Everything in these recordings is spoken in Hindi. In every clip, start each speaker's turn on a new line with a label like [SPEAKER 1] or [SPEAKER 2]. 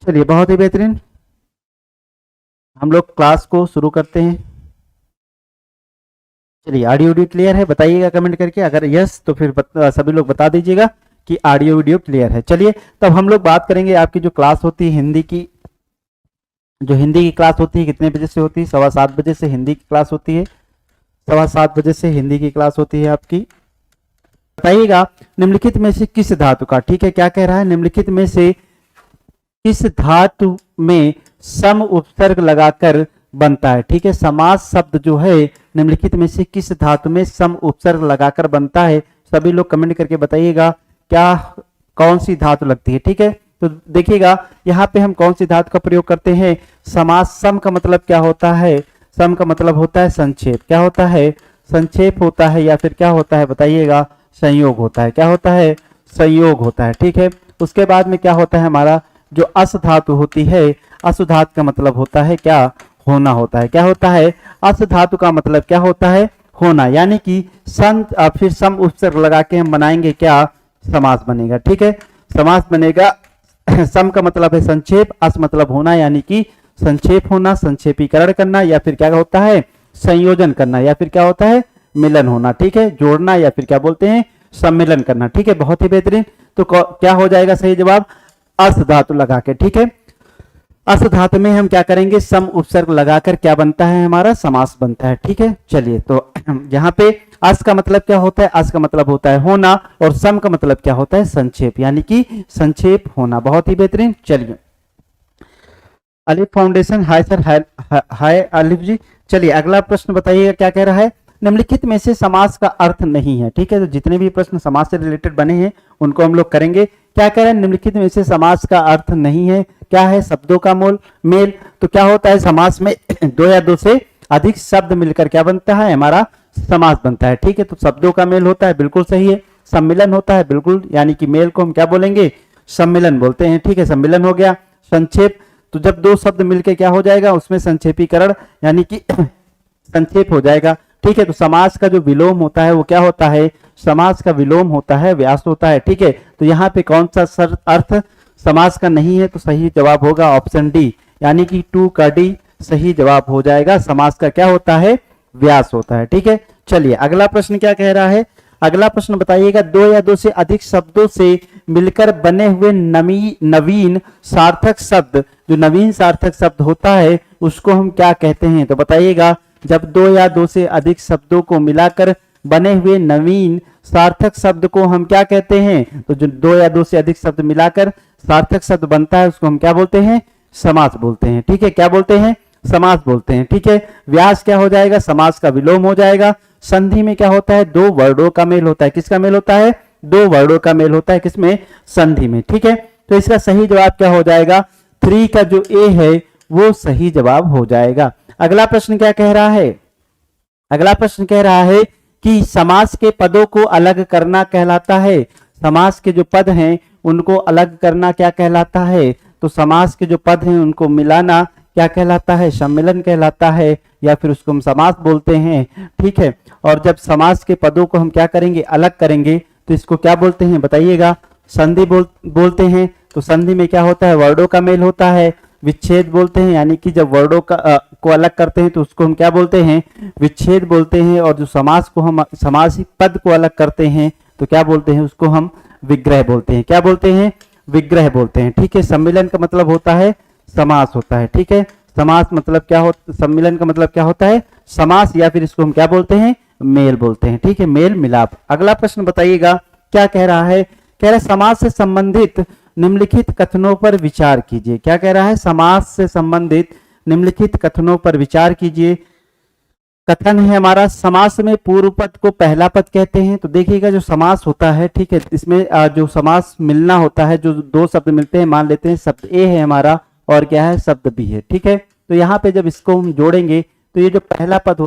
[SPEAKER 1] चलिए बहुत ही बेहतरीन, हम लोग क्लास को शुरू करते हैं। चलिए ऑडियो वीडियो क्लियर है, बताइएगा कमेंट करके, अगर यस तो फिर सभी लोग बता दीजिएगा कि ऑडियो वीडियो क्लियर है। चलिए तब हम लोग बात करेंगे आपकी जो क्लास होती है हिंदी की, जो हिंदी की क्लास होती है कितने बजे से होती है? 7:15 से हिंदी की क्लास होती है, 7:15 से हिंदी की क्लास होती है आपकी। बताइएगा निम्नलिखित में से किस धातु का, ठीक है क्या कह रहा है, निम्नलिखित में से किस धातु में सम उपसर्ग लगाकर बनता है? ठीक है, समास शब्द जो है निम्नलिखित में से किस धातु में सम उपसर्ग लगाकर बनता है? सभी लोग कमेंट करके बताइएगा क्या कौन सी धातु लगती है। ठीक है, तो देखिएगा यहाँ पे हम कौन सी धातु का प्रयोग करते हैं। समास, सम का मतलब क्या होता है? सम का मतलब होता है संक्षेप। क्या होता है? संक्षेप होता है, या फिर क्या होता है बताइएगा? संयोग होता है। क्या होता है? संयोग होता है। ठीक है, उसके बाद में क्या होता है हमारा जो अस धातु होती है, अस धातु का मतलब होता है क्या? होना होता है। क्या होता है? अस धातु का मतलब क्या होता है? होना, यानी कि फिर सम उपसर्ग लगा के हम बनाएंगे क्या? समास बनेगा। ठीक है, समास बनेगा। सम का मतलब है संक्षेप, अस मतलब होना, यानी कि संक्षेप होना, संक्षेपीकरण करना, या फिर क्या होता है? संयोजन करना, या फिर क्या होता है? मिलन होना। ठीक है, जोड़ना, या फिर क्या बोलते हैं? सम्मिलन करना। ठीक है, बहुत ही बेहतरीन। तो क्या हो जाएगा सही जवाब? अस धातु लगा के। ठीक है, अस धातु में हम क्या करेंगे? सम उपसर्ग लगाकर क्या बनता है हमारा? समास बनता है। ठीक है, चलिए तो यहाँ पे अस का मतलब क्या होता है? अस का मतलब होता है होना, और सम का मतलब क्या होता है? संक्षेप, यानी कि संक्षेप होना। बहुत ही बेहतरीन। चलिए अलिफ फाउंडेशन, हाय सर, हाय अलिफ जी। चलिए अगला प्रश्न बताइएगा क्या कह रहा है। निम्नलिखित में से समास का अर्थ नहीं है। ठीक है, तो जितने भी प्रश्न समास से रिलेटेड बने हैं उनको हम लोग करेंगे। क्या कह रहे हैं? निम्नलिखित में से समास का अर्थ नहीं है। क्या है? शब्दों का मेल। तो क्या होता है समास में? दो या दो से अधिक शब्द मिलकर क्या बनता है? हमारा समास बनता है। ठीक है, तो शब्दों का मेल होता है, बिल्कुल सही है। सम्मिलन होता है, बिल्कुल, यानी कि मेल को हम क्या बोलेंगे? सम्मिलन बोलते हैं। ठीक है, सम्मिलन हो गया। संक्षेप, तो जब दो शब्द मिलके क्या हो जाएगा? उसमें संक्षेपीकरण, यानी कि संक्षेप हो जाएगा। ठीक है, तो समास का जो विलोम होता है वो क्या होता है? समास का विलोम होता है, व्यास होता है। ठीक है, तो यहाँ पे कौन सा अर्थ समास का नहीं है? तो सही जवाब होगा ऑप्शन डी, यानी कि 2 का डी सही जवाब हो जाएगा। समास का क्या होता है? व्यास होता है। ठीक है, चलिए अगला प्रश्न क्या कह रहा है। अगला प्रश्न बताइएगा, दो या दो से अधिक शब्दों से मिलकर बने हुए नवीन सार्थक शब्द, जो नवीन सार्थक शब्द होता है उसको हम क्या कहते हैं? तो बताइएगा, जब दो या दो से अधिक शब्दों को मिलाकर बने हुए नवीन सार्थक शब्द को हम क्या कहते हैं? तो जो दो या दो से अधिक शब्द मिलाकर सार्थक शब्द बनता है उसको हम क्या बोलते हैं? समास बोलते हैं। ठीक है, क्या बोलते हैं? समास बोलते हैं। ठीक है, व्यास क्या हो जाएगा? समास का विलोम हो जाएगा। संधि में क्या होता है? दो वर्डों का मेल होता है। किसका मेल होता है? दो वर्डों का मेल होता है। किसमें? संधि में। ठीक है, तो इसका सही जवाब क्या हो जाएगा? 3 का जो ए है वो सही जवाब हो जाएगा। अगला प्रश्न क्या कह रहा है? अगला प्रश्न कह रहा है कि समास के पदों को अलग करना कहलाता है। समास के जो पद हैं उनको अलग करना क्या कहलाता है? तो समास के जो पद हैं उनको मिलाना क्या कहलाता है? सम्मिलन कहलाता है, या फिर उसको हम समास बोलते हैं। ठीक है, और जब समास के पदों को हम क्या करेंगे? अलग करेंगे, तो इसको क्या बोलते हैं बताइएगा? संधि बोलते हैं। तो संधि में क्या होता है? वर्डों का मेल होता है। विच्छेद बोलते हैं, यानी कि जब वर्डों को अलग करते हैं तो उसको हम क्या बोलते हैं? विच्छेद बोलते हैं। और जो समास को हम समासिक पद को अलग करते हैं तो क्या बोलते हैं? उसको हम विग्रह बोलते हैं। क्या बोलते हैं? विग्रह बोलते हैं। ठीक है, सम्मिलन का मतलब होता है समास होता है। ठीक है, समास मतलब क्या होता, सम्मिलन का मतलब क्या होता है? समास, या फिर इसको हम क्या बोलते हैं? मेल बोलते हैं। ठीक है, मेल मिलाप। अगला प्रश्न बताइएगा क्या कह रहा है। कह रहा है समास से संबंधित निम्नलिखित कथनों पर विचार कीजिए। क्या कह रहा है? समास से संबंधित निम्नलिखित कथनों पर विचार कीजिए। कथन है हमारा, समास में पूर्व पद को पहला पद कहते हैं। तो देखिएगा जो समास होता है, ठीक है, इसमें जो समास मिलना होता है, जो दो शब्द मिलते हैं, मान लेते हैं शब्द ए है हमारा और क्या है? शब्द बी है। ठीक है, तो यहाँ पे जब इसको हम जोड़ेंगे तो ये जो पहला पद हो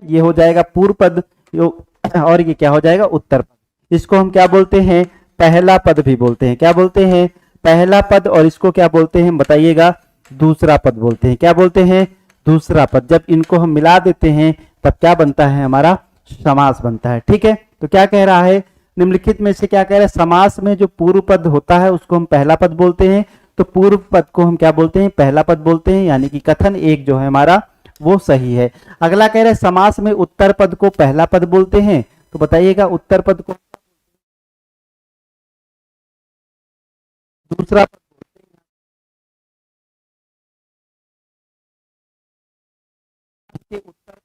[SPEAKER 1] ये हो जाएगा पूर्व पद, और ये क्या हो जाएगा? उत्तर पद। इसको हम क्या बोलते हैं? पहला पद भी बोलते हैं। क्या बोलते हैं? पहला पद। और इसको क्या बोलते हैं बताइएगा? दूसरा पद बोलते हैं। क्या बोलते हैं? दूसरा पद, जब इनको हम मिला देते हैं तब क्या बनता है, हमारा समास बनता है। ठीक है, तो क्या कह रहा है, निम्नलिखित में से क्या कह रहा है, समास में जो पूर्व पद होता है उसको हम पहला पद बोलते हैं, तो पूर्व पद को हम क्या बोलते हैं, पहला पद बोलते हैं, यानी कि कथन एक जो है हमारा वो सही है। अगला कह रहा है समास में उत्तर पद को पहला पद बोलते हैं, तो बताइएगा उत्तर पद को दूसरा पद के उत्तर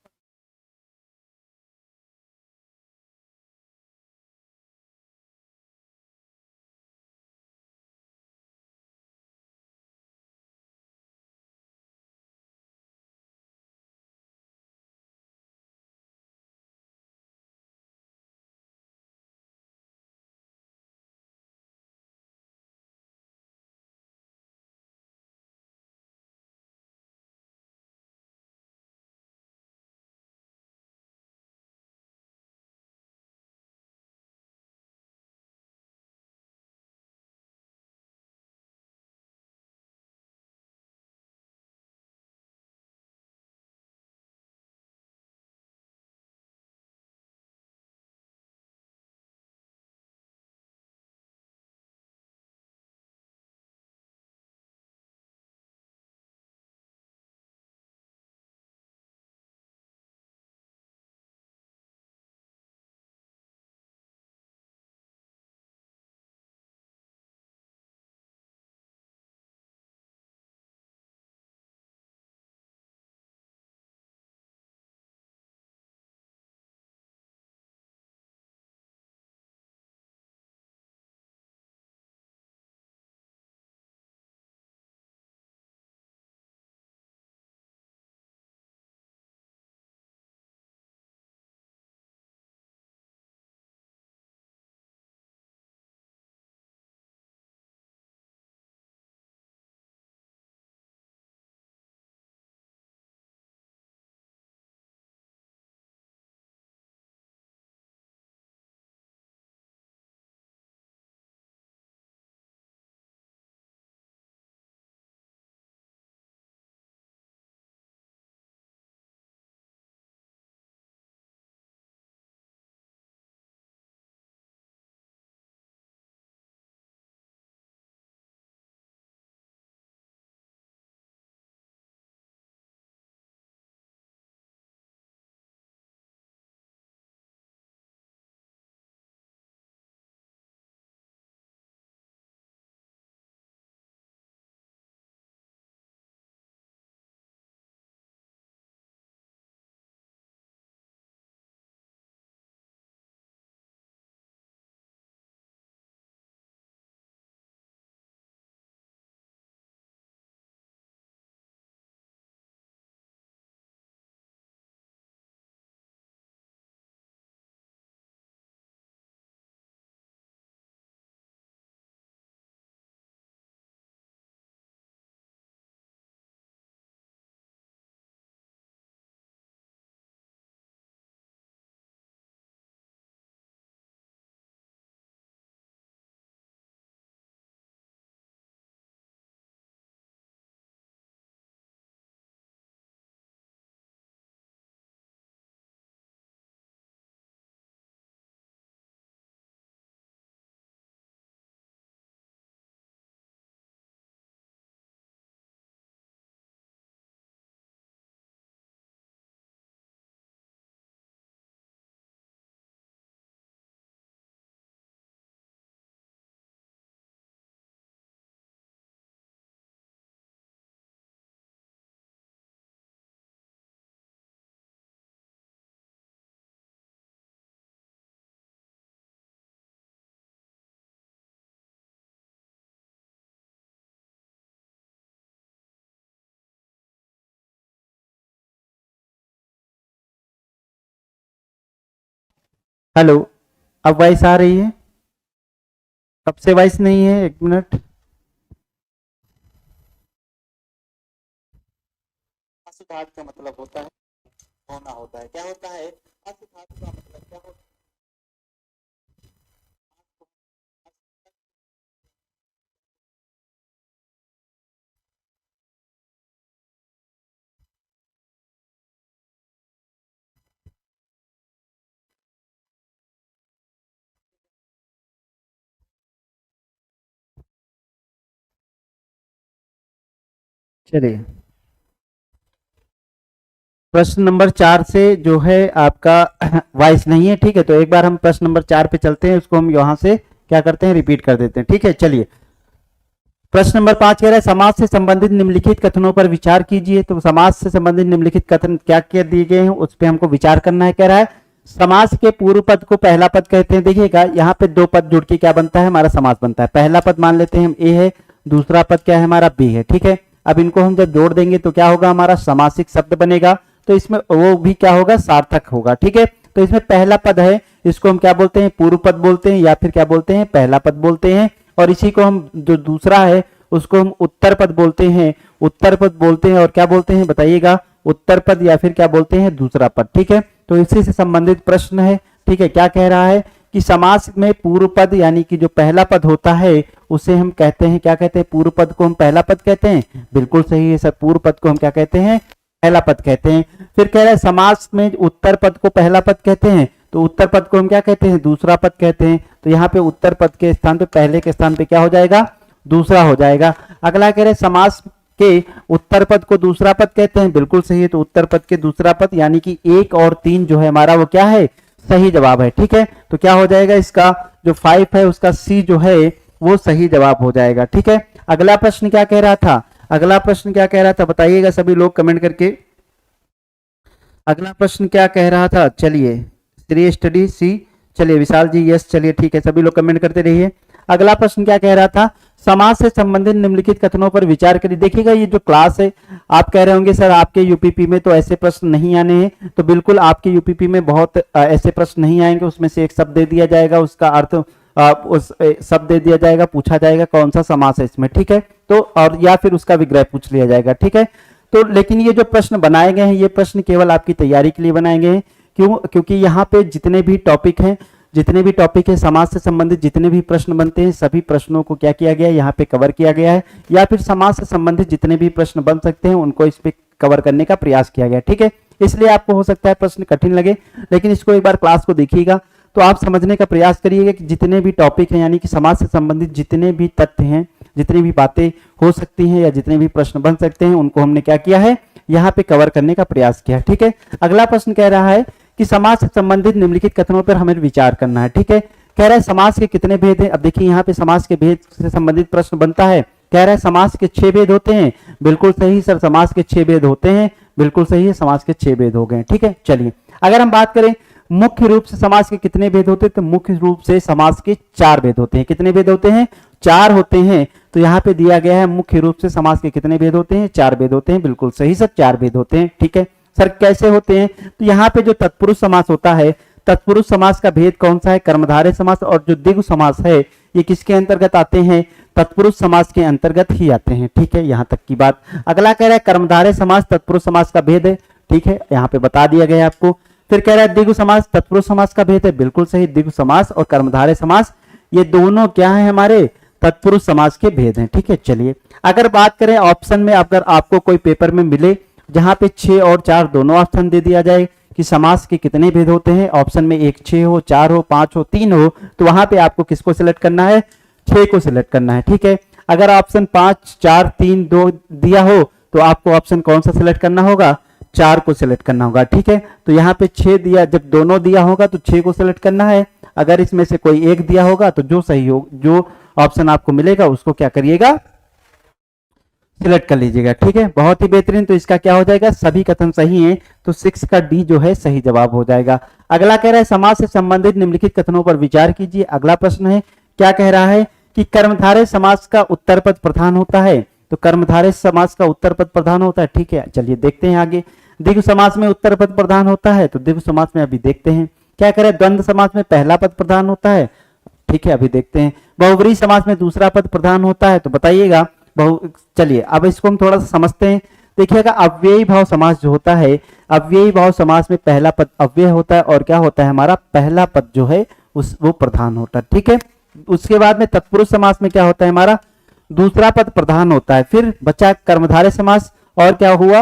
[SPEAKER 1] हेलो, अब वॉइस आ रही है, कब से वॉइस नहीं है, एक मिनट। अशुद्धातु का मतलब होता है होना होता है, क्या होता है, अशुद्धातु का मतलब क्या होता है। चलिए प्रश्न नंबर 4 से जो है आपका वॉइस नहीं है, ठीक है, तो एक बार हम प्रश्न नंबर 4 पे चलते हैं, उसको हम यहाँ से क्या करते हैं, रिपीट कर देते हैं, ठीक है। चलिए प्रश्न नंबर 5 कह रहा है समाज से संबंधित निम्नलिखित कथनों पर विचार कीजिए। तो समाज से संबंधित निम्नलिखित कथन क्या क्या दिए गए हैं उस पर हमको विचार करना है। कह रहा है समास के पूर्व पद को पहला पद कहते हैं। देखिएगा यहाँ पे दो पद जुड़ के क्या बनता है, हमारा समास बनता है। पहला पद मान लेते हैं हम ए है, दूसरा पद क्या है हमारा बी है, ठीक है। अब इनको हम जब जोड़ देंगे तो क्या होगा, हमारा समासिक शब्द बनेगा, तो इसमें वो भी क्या होगा, सार्थक होगा, ठीक है। तो इसमें पहला पद है, इसको हम क्या बोलते हैं, पूर्व पद बोलते हैं, या फिर क्या बोलते हैं, पहला पद बोलते हैं। और इसी को हम जो दूसरा है उसको हम उत्तर पद बोलते हैं, उत्तर पद बोलते हैं। और क्या बोलते हैं बताइएगा, उत्तर पद या फिर क्या बोलते हैं, दूसरा पद, ठीक है। तो इसी से संबंधित प्रश्न है, ठीक है। क्या कह रहा है कि समास में पूर्व पद यानी कि जो पहला पद होता है उसे हम कहते हैं, क्या कहते हैं, पूर्व पद को हम पहला पद कहते हैं। बिल्कुल सही है सर, पूर्व पद को हम क्या कहते हैं, पहला पद कहते हैं। फिर कह रहा है समास में उत्तर पद को पहला पद कहते हैं, तो उत्तर पद को हम क्या कहते हैं, दूसरा पद कहते हैं। तो यहाँ पे उत्तर पद के स्थान पे, पहले के स्थान पे क्या हो जाएगा, दूसरा हो जाएगा। अगला कह रहे समास के उत्तर पद को दूसरा पद कहते हैं। बिल्कुल सही है, तो उत्तर पद के दूसरा पद यानी कि 1 और 3 जो है हमारा वो क्या है, सही जवाब है, ठीक है। तो क्या हो जाएगा, इसका जो 5 है उसका सी जो है वो सही जवाब हो जाएगा, ठीक है। अगला प्रश्न क्या कह रहा था, अगला प्रश्न क्या कह रहा था बताइएगा सभी लोग कमेंट करके। अगला प्रश्न क्या कह रहा था, चलिए श्री स्टडी सी, चलिए विशाल जी यस, चलिए ठीक है, सभी लोग कमेंट करते रहिए। अगला प्रश्न क्या कह रहा था, समाज से संबंधित निम्नलिखित कथनों पर विचार करिए। देखिएगा ये जो क्लास है, आप कह रहे होंगे सर आपके यूपीपी में तो ऐसे प्रश्न नहीं आने हैं, तो बिल्कुल आपके यूपीपी में बहुत ऐसे प्रश्न नहीं आएंगे। उसमें से एक शब्द दे दिया जाएगा, उसका अर्थ उस शब्द दे दिया जाएगा, पूछा जाएगा कौन सा समास है इसमें, ठीक है। तो और या फिर उसका विग्रह पूछ लिया जाएगा, ठीक है। तो लेकिन ये जो प्रश्न बनाए गए हैं ये प्रश्न केवल आपकी तैयारी के लिए बनाए गए हैं। क्यों, क्योंकि यहाँ पे जितने भी टॉपिक हैं, जितने भी टॉपिक है समाज से संबंधित जितने भी प्रश्न बनते हैं सभी प्रश्नों को क्या किया गया है, यहाँ पे कवर किया गया है, या फिर समाज से संबंधित जितने भी प्रश्न बन सकते हैं उनको इस पे कवर करने का प्रयास किया गया, ठीक है। इसलिए आपको हो सकता है प्रश्न कठिन लगे, लेकिन इसको एक बार क्लास को देखिएगा तो आप समझने का प्रयास करिएगा कि जितने भी टॉपिक हैं यानी कि समाज से संबंधित जितने भी तथ्य हैं, जितनी भी बातें हो सकती हैं या जितने भी प्रश्न बन सकते हैं उनको हमने क्या किया है, यहाँ पे कवर करने का प्रयास किया, ठीक है। अगला प्रश्न कह रहा है कि समाज से संबंधित निम्नलिखित कथनों पर हमें विचार करना है, ठीक है। कह रहा है समाज के कितने भेद हैं। अब देखिए यहाँ पे समाज के भेद से संबंधित प्रश्न बनता है। कह रहा है समाज के 6 भेद होते हैं। बिल्कुल सही सर, समाज के 6 भेद होते हैं, बिल्कुल सही है, समाज के 6 भेद हो गए, ठीक है। चलिए अगर हम बात करें मुख्य रूप से समाज के कितने भेद होते हैं, तो मुख्य रूप से समाज के 4 भेद होते हैं। कितने भेद होते हैं, 4 होते हैं। तो यहाँ पे दिया गया है मुख्य रूप से समाज के कितने भेद होते हैं, 4 भेद होते हैं। बिल्कुल सही सर, 4 भेद होते हैं, ठीक है। सर कैसे होते हैं, तो यहाँ पे जो तत्पुरुष समास होता है, तत्पुरुष समास का भेद कौन सा है, कर्मधारय समास। और जो द्विगु समास है ये किसके अंतर्गत आते हैं, तत्पुरुष समास के अंतर्गत ही आते हैं, ठीक है। यहाँ तक की बात। अगला कह रहा है कर्मधारय समास तत्पुरुष समास का भेद है, ठीक है, यहाँ पे बता दिया गया है आपको। फिर कह रहा है द्विगु समास तत्पुरुष समास का भेद है, बिल्कुल सही, द्विगु समास और कर्मधारय समास ये दोनों क्या है, हमारे तत्पुरुष समास के भेद हैं, ठीक है। चलिए अगर बात करें ऑप्शन में, अगर आपको कोई पेपर में मिले जहां पे 6 और 4 दोनों ऑप्शन दे दिया जाए कि समास के कितने भेद होते हैं, ऑप्शन में एक 6 हो, 4 हो, 5 हो, 3 हो, तो वहां पे आपको किसको सिलेक्ट करना है, 6 को सिलेक्ट करना है, ठीक है। अगर ऑप्शन 5, 4, 3, 2 दिया हो तो आपको ऑप्शन कौन सा सिलेक्ट करना होगा, 4 को सिलेक्ट करना होगा, ठीक है। तो यहाँ पे 6 दिया, जब दोनों दिया होगा तो 6 को सिलेक्ट करना है। अगर इसमें से कोई एक दिया होगा तो जो सही हो, जो ऑप्शन आपको मिलेगा उसको क्या करिएगा, सिलेक्ट कर लीजिएगा, ठीक है। बहुत ही बेहतरीन। तो इसका क्या हो जाएगा, सभी कथन सही हैं, तो 6 का डी जो है सही जवाब हो जाएगा। अगला कह रहा है समाज से संबंधित निम्नलिखित कथनों पर विचार कीजिए। अगला प्रश्न है, क्या कह रहा है कि कर्मधारय समास का उत्तर पद प्रधान होता है। तो कर्मधारय समास का उत्तर पद प्रधान होता है, ठीक है। चलिए देखते हैं आगे। द्विगु समास में उत्तर पद प्रधान होता है, तो द्विगु समास में अभी देखते हैं। क्या कह रहे हैं, द्वंद्व समास में पहला पद प्रधान होता है, ठीक है, अभी देखते हैं। बहुव्रीहि समास में दूसरा पद प्रधान होता है, तो बताइएगा। चलिए अब इसको हम थोड़ा सा समझते हैं। देखिएगा अव्ययी भाव समास जो होता है, अव्ययी भाव समास में पहला पद अव्यय होता है और क्या होता है, हमारा पहला पद जो है वो प्रधान होता है, ठीक है। उसके बाद में तत्पुरुष समास में क्या होता है, हमारा दूसरा पद प्रधान होता है। फिर बचा कर्मधारय समास और क्या हुआ,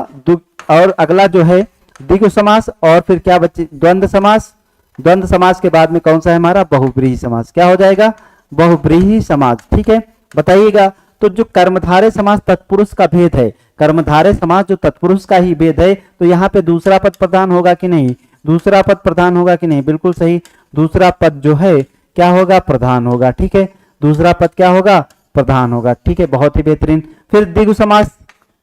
[SPEAKER 1] और अगला जो है द्विगु समास, और फिर क्या बचे, द्वंद्व समास। द्वंद्व समास के बाद में कौन सा है हमारा, बहुव्रीहि समास। क्या हो जाएगा, बहुव्रीहि समास, ठीक है। बताइएगा तो जो कर्मधारय समास तत्पुरुष का भेद है, कर्मधारय समास जो तत्पुरुष का ही भेद है, तो यहाँ पे दूसरा पद प्रधान होगा कि नहीं, दूसरा पद प्रधान होगा कि नहीं, बिल्कुल सही, दूसरा पद जो है क्या होगा, प्रधान होगा। ठीक है, दूसरा पद क्या होगा, प्रधान होगा। ठीक है, बहुत ही बेहतरीन। फिर द्विगु समास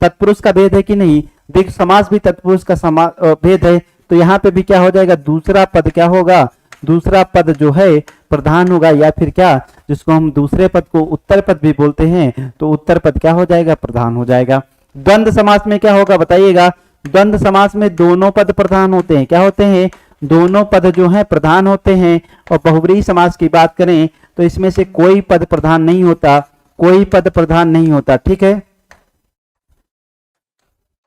[SPEAKER 1] तत्पुरुष का भेद है कि नहीं, द्विगु समास भी तत्पुरुष का भेद है, तो यहाँ पे भी क्या हो जाएगा, दूसरा पद क्या होगा, दूसरा पद जो है प्रधान होगा, या फिर क्या, जिसको हम दूसरे पद को उत्तर पद भी बोलते हैं, तो उत्तर पद क्या हो जाएगा, प्रधान हो जाएगा। द्वंद्व समास में क्या होगा बताइएगा, द्वंद्व समास में दोनों पद प्रधान होते हैं, क्या होते हैं, दोनों पद जो है प्रधान होते हैं। और बहुव्रीहि समास की बात करें तो इसमें से कोई पद प्रधान नहीं होता, कोई पद प्रधान नहीं होता। ठीक है,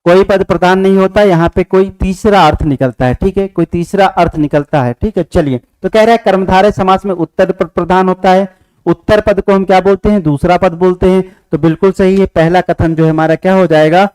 [SPEAKER 1] कोई पद प्रधान नहीं होता, यहाँ पे कोई तीसरा अर्थ निकलता है। ठीक है, कोई तीसरा अर्थ निकलता है। ठीक है, चलिए, तो कह रहा है कर्मधारय समास में उत्तर पद प्रधान होता है, उत्तर पद को हम क्या बोलते हैं, दूसरा पद बोलते हैं। तो बिल्कुल सही है, पहला कथन जो है हमारा क्या हो जाएगा,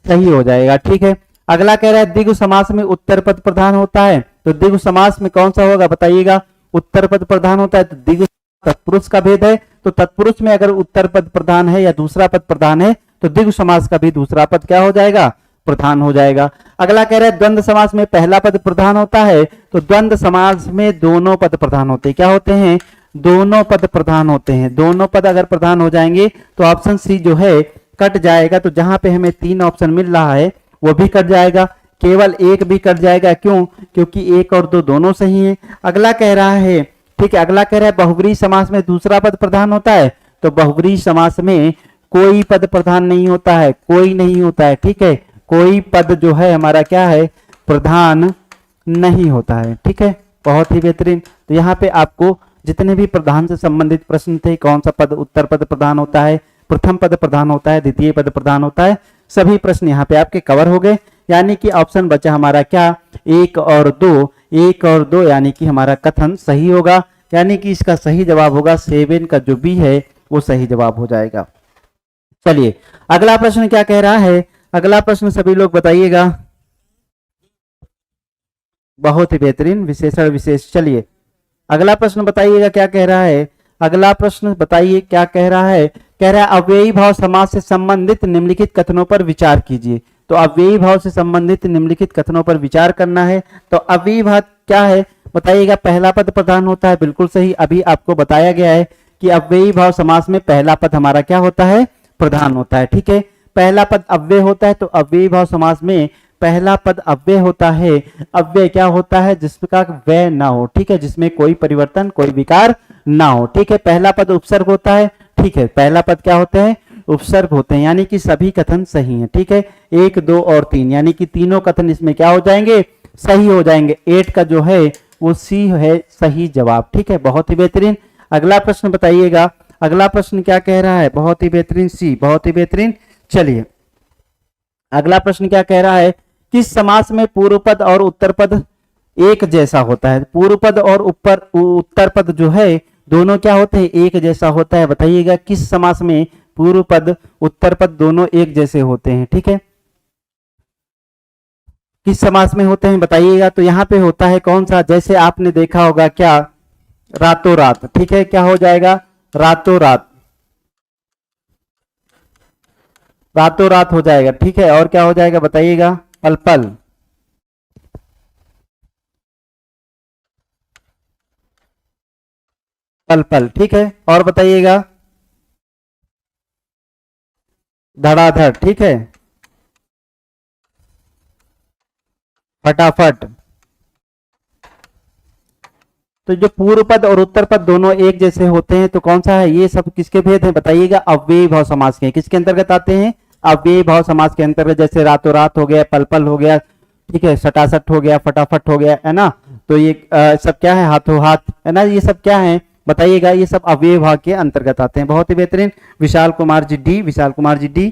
[SPEAKER 1] सही हो जाएगा। ठीक है, अगला कह रहा है द्विगु समास में उत्तर पद प्रधान होता है, तो द्विगु समास में कौन सा होगा बताइएगा, उत्तर पद प्रधान होता है। तो द्विगु तत्पुरुष का भेद है, तो तत्पुरुष में अगर उत्तर पद प्रधान है या दूसरा पद प्रधान है, तो द्विगु समास का भी दूसरा पद क्या हो जाएगा, प्रधान हो जाएगा। अगला कह रहा है द्वंद्व समास में पहला पद प्रधान होता है, तो द्वंद्व समास में दोनों पद प्रधान होते हैं, क्या होते हैं, दोनों पद प्रधान होते हैं। दोनों पद अगर प्रधान हो जाएंगे तो ऑप्शन सी जो है कट जाएगा, तो जहां पे हमें 3 ऑप्शन मिल रहा है वो भी कट जाएगा, केवल एक भी कट जाएगा। क्यों, क्योंकि 1 और 2 दोनों सही हैं। अगला कह रहा है, ठीक है, अगला कह रहा है बहुव्रीहि समास में दूसरा पद प्रधान होता है, तो बहुव्रीहि समास में कोई पद प्रधान नहीं होता है, कोई नहीं होता है। ठीक है, कोई पद जो है हमारा क्या है, प्रधान नहीं होता है। ठीक है, बहुत ही बेहतरीन। तो यहाँ पे आपको जितने भी प्रधान से संबंधित प्रश्न थे, कौन सा पद उत्तर पद प्रधान होता है, प्रथम पद प्रधान होता है, द्वितीय पद प्रधान होता है, सभी प्रश्न यहाँ पे आपके कवर हो गए। यानी कि ऑप्शन बचा हमारा क्या, 1 और 2, 1 और 2, यानी कि हमारा कथन सही होगा। यानी कि इसका सही जवाब होगा 7 का जो बी है वो सही जवाब हो जाएगा। चलिए, अगला प्रश्न क्या कह रहा है, अगला प्रश्न सभी लोग बताइएगा। बहुत ही बेहतरीन, विशेषण विशेष। चलिए, अगला प्रश्न बताइएगा क्या कह रहा है, अगला प्रश्न बताइए क्या कह रहा है। कह रहा है अव्ययी भाव समास से संबंधित निम्नलिखित कथनों पर विचार कीजिए। तो अव्ययी भाव से संबंधित निम्नलिखित कथनों पर विचार करना है। तो अव्ययी भाव क्या है बताइएगा, पहला पद प्रधान होता है, बिल्कुल सही। अभी आपको बताया गया है कि अव्ययी भाव समास में पहला पद हमारा क्या होता है, प्रधान होता है। ठीक है, पहला पद अव्यय होता है, तो अव्ययी भाव समास में पहला पद अव्यय होता है। अव्यय क्या होता है, जिसका व्यय ना हो। ठीक है, जिसमें कोई परिवर्तन कोई विकार ना हो। ठीक है, पहला पद उपसर्ग होता है। ठीक है, पहला पद क्या होते हैं, उपसर्ग होते हैं। यानी कि सभी कथन सही हैं। ठीक है, 1, 2 और 3, यानी कि तीनों कथन इसमें क्या हो जाएंगे, सही हो जाएंगे। 8 का जो है वो सी है सही जवाब। ठीक है, बहुत ही बेहतरीन। अगला प्रश्न बताइएगा, अगला प्रश्न क्या कह रहा है, बहुत ही बेहतरीन, सी, बहुत ही बेहतरीन। चलिए, अगला प्रश्न क्या कह रहा है, किस समास में पूर्व पद और उत्तर पद एक जैसा होता है। पूर्व पद और उत्तर पद जो है दोनों क्या होते हैं, एक जैसा होता है। बताइएगा किस समास में पूर्व पद उत्तर पद दोनों एक जैसे होते हैं। ठीक है, किस समास में होते हैं बताइएगा। तो यहाँ पे होता है कौन सा, जैसे आपने देखा होगा क्या, रातों रात। ठीक है, क्या हो जाएगा, रातों रात, रातों रात हो जाएगा। ठीक है, और क्या हो जाएगा बताइएगा, पल पल, पल पल। ठीक है, और बताइएगा, धड़ाधड़। ठीक है, फटाफट। तो जो पूर्व पद और उत्तर पद दोनों एक जैसे होते हैं, तो कौन सा है, ये सब किसके भेद है बताइएगा, अव्ययी भाव समास के। किसके अंतर्गत आते हैं, अव्ययी भाव समास के अंतर्गत। जैसे रातों रात हो गया, पल पल हो गया, ठीक है, सटासट हो गया, फटाफट हो गया, है ना। तो ये सब क्या है, हाथों हाथ, है ना, ये सब क्या है बताइएगा, ये सब अव्ययी भाव के अंतर्गत आते हैं। बहुत ही बेहतरीन। Vishal Kumar G D, Vishal Kumar G D,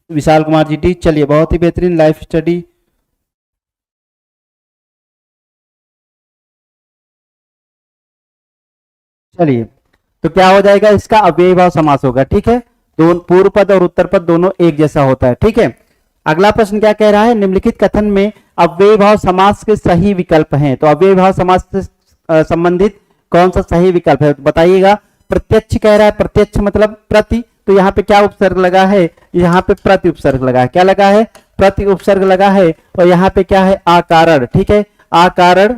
[SPEAKER 1] Vishal Kumar G D. चलिए, बहुत ही बेहतरीन लाइफ स्टडी। चलिए, तो क्या हो जाएगा, इसका अव्ययी भाव समास होगा। ठीक है, दोनों पूर्व पद और उत्तर पद दोनों एक जैसा होता है। ठीक है, अगला प्रश्न क्या कह रहा है, निम्नलिखित कथन में अव्ययी भाव समास के सही विकल्प हैं। तो अव्ययी भाव समास से संबंधित कौन सा सही विकल्प है बताइएगा। प्रत्यक्ष कह रहा है, प्रत्यक्ष मतलब प्रति, तो यहाँ पे क्या उपसर्ग लगा है, यहाँ पे प्रति उपसर्ग लगा है, क्या लगा है, प्रति उपसर्ग लगा है, और यहाँ पे क्या है, आकारण, ठीक है, आकारण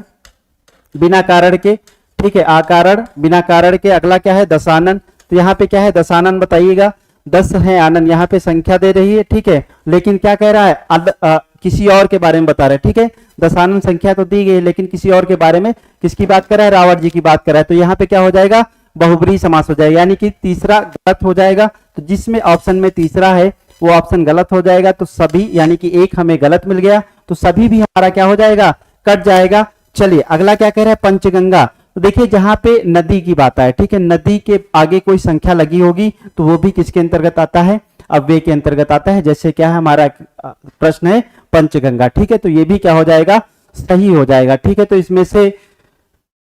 [SPEAKER 1] बिना कारण के, ठीक है, आकारण बिना कारण के। अगला क्या है, दशानन, तो यहाँ पे क्या है, दशानन बताइएगा, 10 है आनंद, यहाँ पे संख्या दे रही है, ठीक है, लेकिन क्या कह रहा है, किसी और के बारे में बता रहे हैं, ठीक है, दशानन संख्या तो दी गई लेकिन किसी और के बारे में, किसकी बात कर रहा है, रावण जी की बात कर रहा है, तो यहाँ पे क्या हो जाएगा, बहुब्रीहि समास हो जाएगा, यानी कि तीसरा गलत हो जाएगा, तो जिसमें ऑप्शन में तीसरा है वो ऑप्शन गलत हो जाएगा, तो सभी यानी कि एक हमें गलत मिल गया, तो सभी भी हमारा क्या हो जाएगा, कट जाएगा। चलिए अगला क्या कह रहा है, पंचगंगा, तो देखिए जहां पे नदी की बात है, ठीक है, नदी के आगे कोई संख्या लगी होगी तो वो भी किसके अंतर्गत आता है, अव्यय के अंतर्गत आता है, जैसे क्या है हमारा प्रश्न है पंचगंगा, ठीक है, तो ये भी क्या हो जाएगा, सही हो जाएगा, ठीक है, तो इसमें से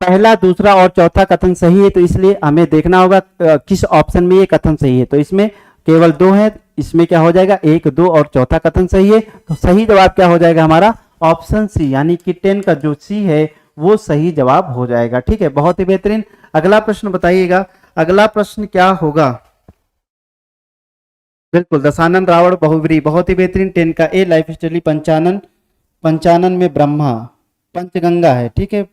[SPEAKER 1] पहला, दूसरा और चौथा कथन सही है, तो इसलिए हमें देखना होगा किस ऑप्शन में ये कथन सही है, तो इसमें केवल 2 है, इसमें क्या हो जाएगा, 1, 2 और चौथा कथन सही है, तो सही जवाब क्या हो जाएगा हमारा, ऑप्शन सी, यानी कि 10 का जो सी है वो सही जवाब हो जाएगा, ठीक है, बहुत ही बेहतरीन। अगला प्रश्न बताइएगा, अगला प्रश्न क्या होगा, बिल्कुल दशानन रावण बहुब्रीहि, बहुत ही बेहतरीन, 10 का ए, लाइफ स्टाइल पंचानन, पंचानन में ब्रह्मा, पंचगंगा है, ठीक है,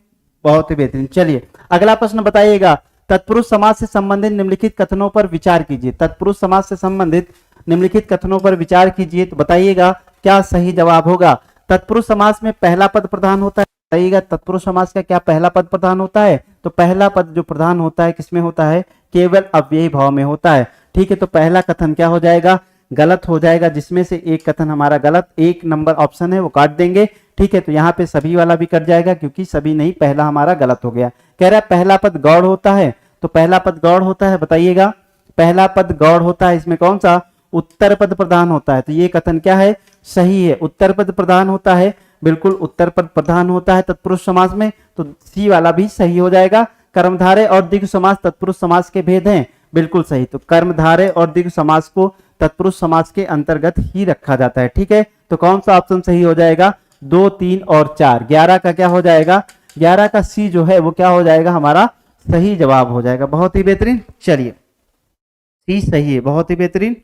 [SPEAKER 1] बहुत ही बेहतरीन। चलिए अगला प्रश्न बताइएगा, तत्पुरुष समास से संबंधित निम्नलिखित कथनों पर विचार कीजिए, तत्पुरुष समास से संबंधित निम्नलिखित कथनों पर विचार कीजिए, तो बताइएगा क्या सही जवाब होगा। तत्पुरुष समास में पहला पद प्रधान होता है, बताइएगा तत्पुरुष समास का क्या पहला पद प्रधान होता है, तो पहला पद जो प्रधान होता है किसमें होता है, केवल अव्ययी भाव में होता है, ठीक है, तो पहला कथन क्या हो जाएगा, गलत हो जाएगा, जिसमें से एक कथन हमारा गलत, 1 नंबर ऑप्शन है वो काट देंगे, ठीक है, तो यहाँ पे सभी वाला भी कट जाएगा क्योंकि सभी नहीं, पहला हमारा गलत हो गया। कह रहा है पहला पद गौड़ होता है, तो पहला पद गौड़ होता है, बताइएगा पहला पद गौड़ होता है, इसमें कौन सा, उत्तर पद प्रधान होता है, तो ये कथन क्या है, सही है, उत्तर पद प्रधान होता है, बिल्कुल उत्तर पद प्रधान होता है तत्पुरुष समास में, तो सी वाला भी सही हो जाएगा। कर्मधारय और द्विगु समास तत्पुरुष समास के भेद हैं, बिल्कुल सही, तो कर्मधारय और द्विगु समास को तत्पुरुष समास के अंतर्गत ही रखा जाता है, ठीक है, तो कौन सा ऑप्शन सही हो जाएगा, 2, 3 और 4, 11 का क्या हो जाएगा, 11 का सी जो है वो क्या हो जाएगा, हमारा सही जवाब हो जाएगा, बहुत ही बेहतरीन। चलिए सी सही है, बहुत ही बेहतरीन।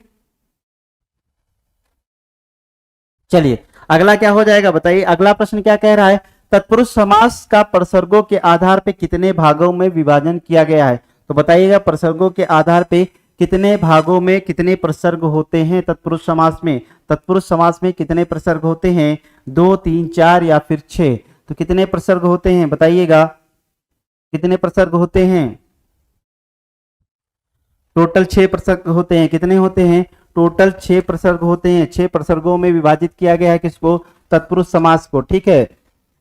[SPEAKER 1] चलिए अगला क्या हो जाएगा बताइए, अगला प्रश्न क्या कह रहा है, तत्पुरुष समास का प्रसर्गों के आधार पे कितने भागों में विभाजन किया गया है, तो बताइएगा प्रसर्गों के आधार पे कितने भागों में कितने प्रसर्ग होते हैं तत्पुरुष समास में, तत्पुरुष समास में कितने प्रसर्ग होते हैं, 2, 3, 4 या फिर 6, तो कितने प्रसर्ग होते हैं बताइएगा, कितने प्रसर्ग होते हैं, टोटल 6 प्रसर्ग होते हैं, कितने होते हैं, टोटल 6 प्रसर्ग होते हैं, 6 प्रसर्गों में विभाजित किया गया है किसको, तत्पुरुष समास को, ठीक है।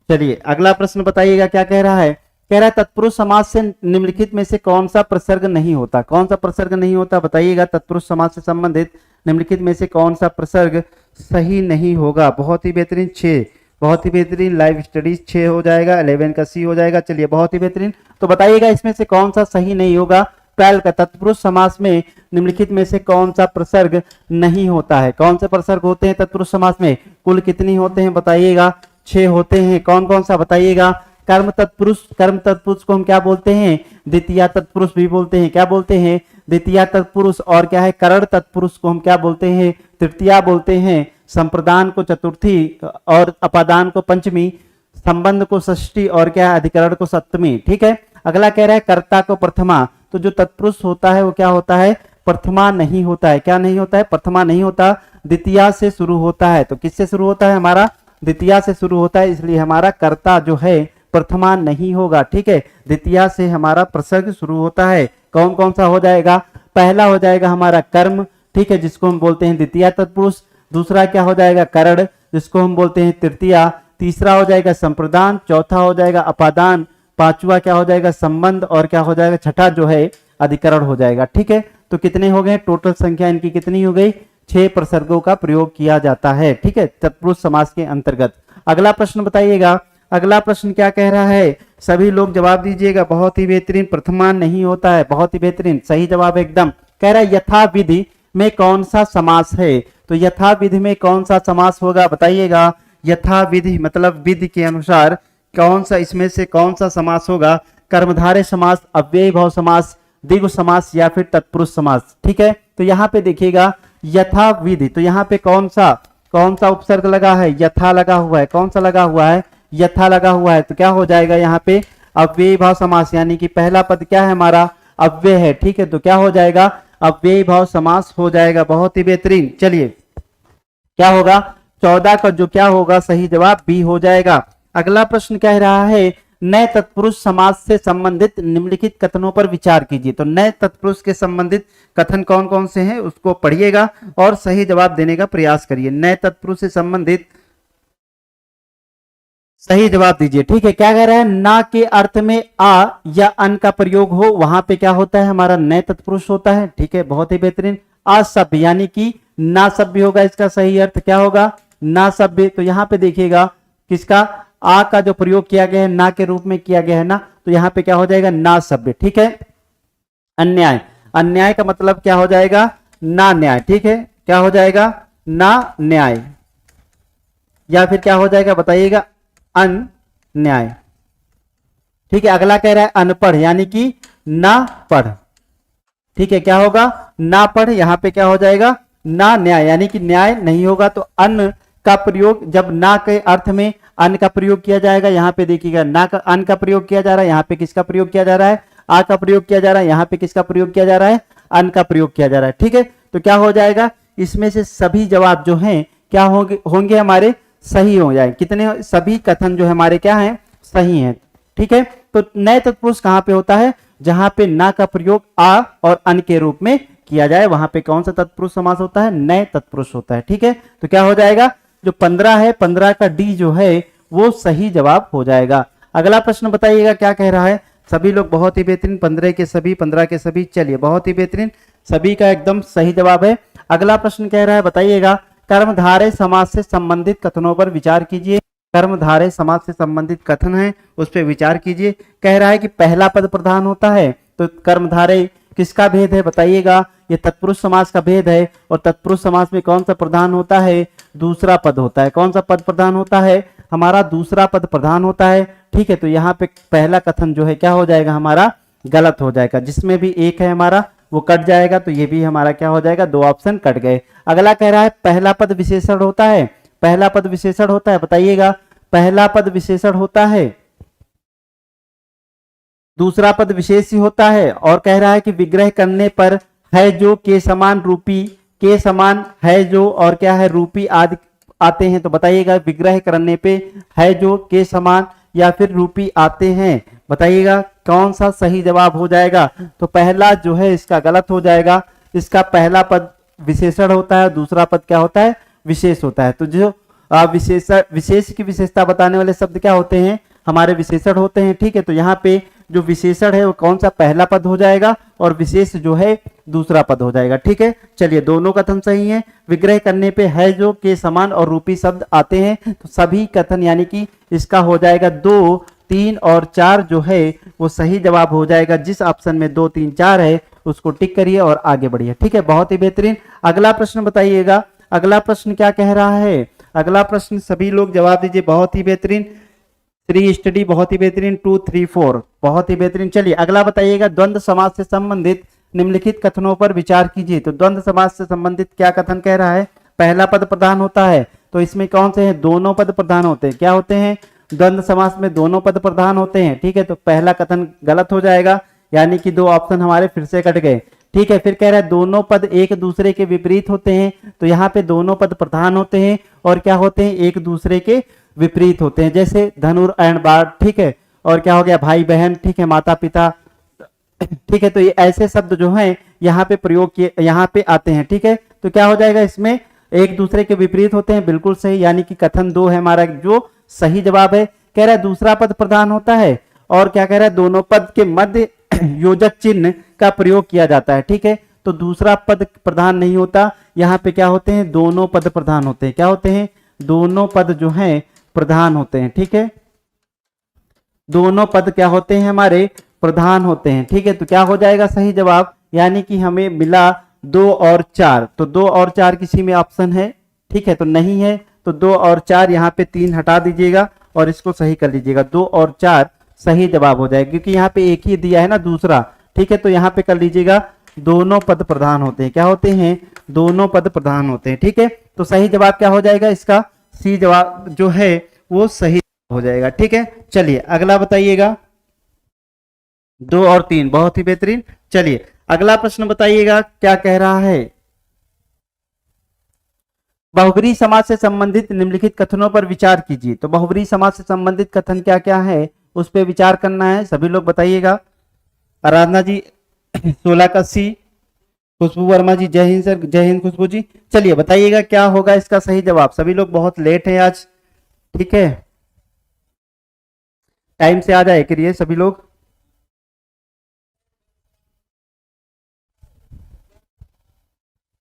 [SPEAKER 1] चलिए अगला प्रश्न बताइएगा क्या कह रहा है, कह रहा है तत्पुरुष समास से निम्नलिखित में से कौन सा प्रसर्ग नहीं होता, कौन सा प्रसर्ग नहीं होता, बताइएगा तत्पुरुष समास से संबंधित निम्नलिखित में से कौन सा प्रसर्ग सही नहीं होगा, बहुत ही बेहतरीन, 6, बहुत ही बेहतरीन, लाइव स्टडीज 6 हो जाएगा, 11 का सी हो जाएगा। चलिए बहुत ही बेहतरीन, तो बताइएगा इसमें से कौन सा सही नहीं होगा, 12 का तत्पुरुष समास में निम्नलिखित में से कौन सा प्रसर्ग नहीं होता है, कौन से प्रसर्ग होते हैं तत्पुरुष समास में, कुल कितनी होते हैं बताइएगा, 6 होते हैं, कौन कौन सा बताइएगा, कर्म तत्पुरुष को हम क्या बोलते हैं, द्वितीय तत्पुरुष भी बोलते हैं, क्या बोलते हैं, द्वितीय तत्पुरुष, और क्या है करण तत्पुरुष को हम क्या बोलते हैं, तृतीया बोलते हैं, संप्रदान को चतुर्थी और अपादान को पंचमी, संबंध को षष्ठी और क्या है अधिकरण को सप्तमी, ठीक है। अगला कह रहा है कर्ता को प्रथमा, तो जो तत्पुरुष होता है वो क्या होता है, प्रथमा नहीं होता है, क्या नहीं होता है, प्रथमा नहीं होता, द्वितीया से शुरू होता है, तो किससे शुरू होता है, हमारा द्वितीया से शुरू होता है, इसलिए हमारा कर्ता जो है प्रथमा नहीं होगा, ठीक है, द्वितीया से हमारा प्रसर्ग शुरू होता है। कौन कौन सा हो जाएगा, पहला हो जाएगा हमारा कर्म, ठीक है, जिसको हम बोलते हैं द्वितीय तत्पुरुष, दूसरा क्या हो जाएगा करण, जिसको हम बोलते हैं तृतीया, तीसरा हो जाएगा संप्रदान, चौथा हो जाएगा अपादान, पांचवा क्या हो जाएगा संबंध, और क्या हो जाएगा छठा जो है अधिकरण हो जाएगा, ठीक है। तो कितने हो गए, टोटल संख्या इनकी कितनी हो गई, 6 प्रसर्गों का प्रयोग किया जाता है, ठीक है, तत्पुरुष समास के अंतर्गत। अगला प्रश्न बताइएगा, अगला प्रश्न क्या कह रहा है, सभी लोग जवाब दीजिएगा, बहुत ही बेहतरीन, प्रथमा नहीं होता है, बहुत ही बेहतरीन, सही जवाब एकदम। कह रहा है यथा विधि में कौन सा समास है, तो यथा विधि में कौन सा समास होगा बताइएगा, यथा विधि मतलब विधि के अनुसार कौन सा, इसमें से कौन सा समास होगा, कर्मधारय समास, अव्ययी भाव समास, द्विगु समास या फिर तत्पुरुष समास। ठीक है, तो यहाँ पे देखिएगा यथाविधि, तो यहाँ पे कौन सा उपसर्ग लगा है, यथा लगा हुआ है। कौन सा लगा हुआ है, यथा लगा हुआ है। तो क्या हो जाएगा यहाँ पे अव्ययी भाव समास, यानी कि पहला पद क्या है हमारा, अव्यय है। ठीक है, तो क्या हो जाएगा, अव्ययी भाव समास हो जाएगा। बहुत ही बेहतरीन। चलिए क्या होगा, 14 का जो क्या होगा सही जवाब बी हो जाएगा। अगला प्रश्न कह रहा है नए तत्पुरुष समास से संबंधित निम्नलिखित कथनों पर विचार कीजिए। तो नए तत्पुरुष के संबंधित कथन कौन कौन से हैं उसको पढ़िएगा और सही जवाब देने का प्रयास करिए। नए तत्पुरुष से संबंधित सही जवाब दीजिए। ठीक है, क्या कह रहा है, ना के अर्थ में आ या अन का प्रयोग हो, वहां पे क्या होता है हमारा नए तत्पुरुष होता है। ठीक है, बहुत ही बेहतरीन। असभ्य यानी कि ना सभ्य होगा, इसका सही अर्थ क्या होगा, ना सभ्य। तो यहाँ पे देखिएगा किसका, आ का जो प्रयोग किया गया है ना के रूप में किया गया है ना, तो यहाँ पे क्या हो जाएगा, ना सभ्य। ठीक है, अन्याय, अन्याय का मतलब क्या हो जाएगा, ना न्याय। ठीक है, क्या हो जाएगा, ना न्याय, या फिर क्या हो जाएगा बताइएगा, अन्याय। ठीक है, अगला कह रहा है अनपढ़ यानी कि ना पढ़। ठीक है, क्या होगा, ना पढ़, यहां पे क्या हो जाएगा, ना न्याय, यानी कि न्याय नहीं होगा। तो अन का प्रयोग जब ना के अर्थ में अन का प्रयोग किया जाएगा, यहां पे देखिएगा ना का अन का प्रयोग किया जा रहा है, यहां पे किसका प्रयोग किया जा रहा है, आ का प्रयोग किया जा रहा है, यहां पे किसका प्रयोग किया जा रहा है, अन का प्रयोग किया जा रहा है। ठीक है, तो क्या हो जाएगा, इसमें से सभी जवाब जो हैं क्या होंगे हमारे सही हो जाए। कितने, सभी कथन जो है हमारे क्या हैं, सही हैं। ठीक है, तो नए तत्पुरुष कहां पे होता है, जहां पे ना का प्रयोग आ और अन के रूप में किया जाए, वहां पे कौन सा तत्पुरुष समास होता है, नए तत्पुरुष होता है। ठीक है, तो क्या हो जाएगा, जो 15 है 15 का डी जो है वो सही जवाब हो जाएगा। अगला प्रश्न बताइएगा क्या कह रहा है, सभी लोग बहुत ही बेहतरीन, 15 के सभी 15 के सभी, चलिए बहुत ही बेहतरीन, सभी का एकदम सही जवाब है। अगला प्रश्न कह रहा है बताइएगा कर्मधारय समास से संबंधित कथनों पर विचार कीजिए। कर्मधारय समास से संबंधित कथन है उस पर विचार कीजिए। कह रहा है कि पहला पद प्रधान होता है, तो कर्मधारय किसका भेद है बताइएगा, ये तत्पुरुष समास का भेद है। और तत्पुरुष समास में कौन सा प्रधान होता है, दूसरा पद होता है। कौन सा पद प्रधान होता है, हमारा दूसरा पद प्रधान होता है। ठीक है, तो यहाँ पे पहला कथन जो है क्या हो जाएगा हमारा गलत हो जाएगा, जिसमें भी एक है हमारा वो कट जाएगा, तो ये भी हमारा क्या हो जाएगा, दो ऑप्शन कट गए। अगला कह रहा है पहला पद विशेषण होता है, पहला पद विशेषण होता है, बताइएगा पहला पद विशेषण होता है, दूसरा पद विशेष ही होता है। और कह रहा है कि विग्रह करने पर है जो के समान रूपी, के समान है जो और क्या है रूपी आदि आते हैं। तो बताइएगा विग्रह करने पे है जो के समान या फिर रूपी आते हैं, बताइएगा कौन सा सही जवाब हो जाएगा। तो पहला जो है इसका गलत हो जाएगा, इसका पहला पद विशेषण होता है, दूसरा पद क्या होता है, विशेष होता है। तो जो विशेष की विशेषता बताने वाले शब्द क्या होते हैं, हमारे विशेषण होते हैं। ठीक है, तो यहाँ पे जो विशेषण है वो कौन सा पहला पद हो जाएगा और विशेष जो है दूसरा पद हो जाएगा। ठीक है, चलिए दोनों कथन सही हैं। विग्रह करने पे है जो के समान और रूपी शब्द आते हैं, तो सभी कथन यानी कि इसका हो जाएगा 2, 3 और 4 जो है वो सही जवाब हो जाएगा। जिस ऑप्शन में 2, 3, 4 है उसको टिक करिए और आगे बढ़िए। ठीक है, बहुत ही बेहतरीन। अगला प्रश्न बताइएगा, अगला प्रश्न क्या कह रहा है, अगला प्रश्न सभी लोग जवाब दीजिए। बहुत ही बेहतरीन, 3 स्टडी बहुत ही बेहतरीन, 2, 3, 4 बहुत ही बेहतरीन। चलिए अगला बताइएगा द्वंद्व समास से संबंधित निम्नलिखित कथनों पर विचार कीजिए। तो द्वंद्व समास से संबंधित क्या कथन कह रहा है, पहला पद प्रधान होता है, तो इसमें कौन से हैं, दोनों पद प्रधान होते हैं। क्या होते हैं, द्वंद्व समास में दोनों पद प्रधान होते हैं। ठीक है, तो पहला कथन गलत हो जाएगा, यानी कि 2 ऑप्शन हमारे फिर से कट गए। ठीक है, फिर कह रहा है दोनों पद एक दूसरे के विपरीत होते हैं, तो यहाँ पे दोनों पद प्रधान होते हैं और क्या होते हैं, एक दूसरे के विपरीत होते हैं। जैसे धनुर एंड बाण, ठीक है, और क्या हो गया भाई बहन, ठीक है, माता पिता। ठीक है, तो ये ऐसे शब्द जो हैं यहाँ पे प्रयोग किए, यहाँ पे आते हैं। ठीक है, तो क्या हो जाएगा, इसमें एक दूसरे के विपरीत होते हैं, बिल्कुल सही, यानी कि कथन 2 है हमारा जो सही जवाब है। कह रहा है दूसरा पद प्रधान होता है और क्या कह रहा है, दोनों पद के मध्य योजक चिन्ह का प्रयोग किया जाता है। ठीक है, तो दूसरा पद प्रधान नहीं होता, यहाँ पे क्या होते हैं, दोनों पद प्रधान होते हैं। क्या होते हैं, दोनों पद जो हैं प्रधान होते हैं। ठीक है, दोनों पद क्या होते हैं, हमारे प्रधान होते हैं। ठीक है, तो क्या हो जाएगा सही जवाब, यानी कि हमें मिला 2 और 4, तो 2 और 4 किसी में ऑप्शन है। ठीक है, तो नहीं है, तो 2 और 4 यहाँ पे 3 हटा दीजिएगा और इसको सही कर लीजिएगा। 2 और 4 सही जवाब हो जाएगा, क्योंकि यहाँ पे एक ही दिया है ना दूसरा। ठीक है, तो यहाँ पे कर लीजिएगा दोनों पद प्रधान होते हैं। क्या होते हैं? दोनों पद प्रधान होते हैं। ठीक है, तो सही जवाब क्या हो जाएगा इसका? सी जवाब जो है वो सही हो जाएगा। ठीक है, चलिए अगला बताइएगा। 2 और 3 बहुत ही बेहतरीन। चलिए अगला प्रश्न बताइएगा क्या कह रहा है। बहुब्रीहि समाज से संबंधित निम्नलिखित कथनों पर विचार कीजिए। तो बहुब्रीहि समाज से संबंधित कथन क्या क्या है उस पर विचार करना है। सभी लोग बताइएगा। आराधना जी 16 का सी, खुशबू वर्मा जी जय हिंद सर, जय हिंद खुशबू जी। चलिए बताइएगा क्या होगा इसका सही जवाब। सभी लोग बहुत लेट है आज, ठीक है, टाइम से आ जाए करिए सभी लोग।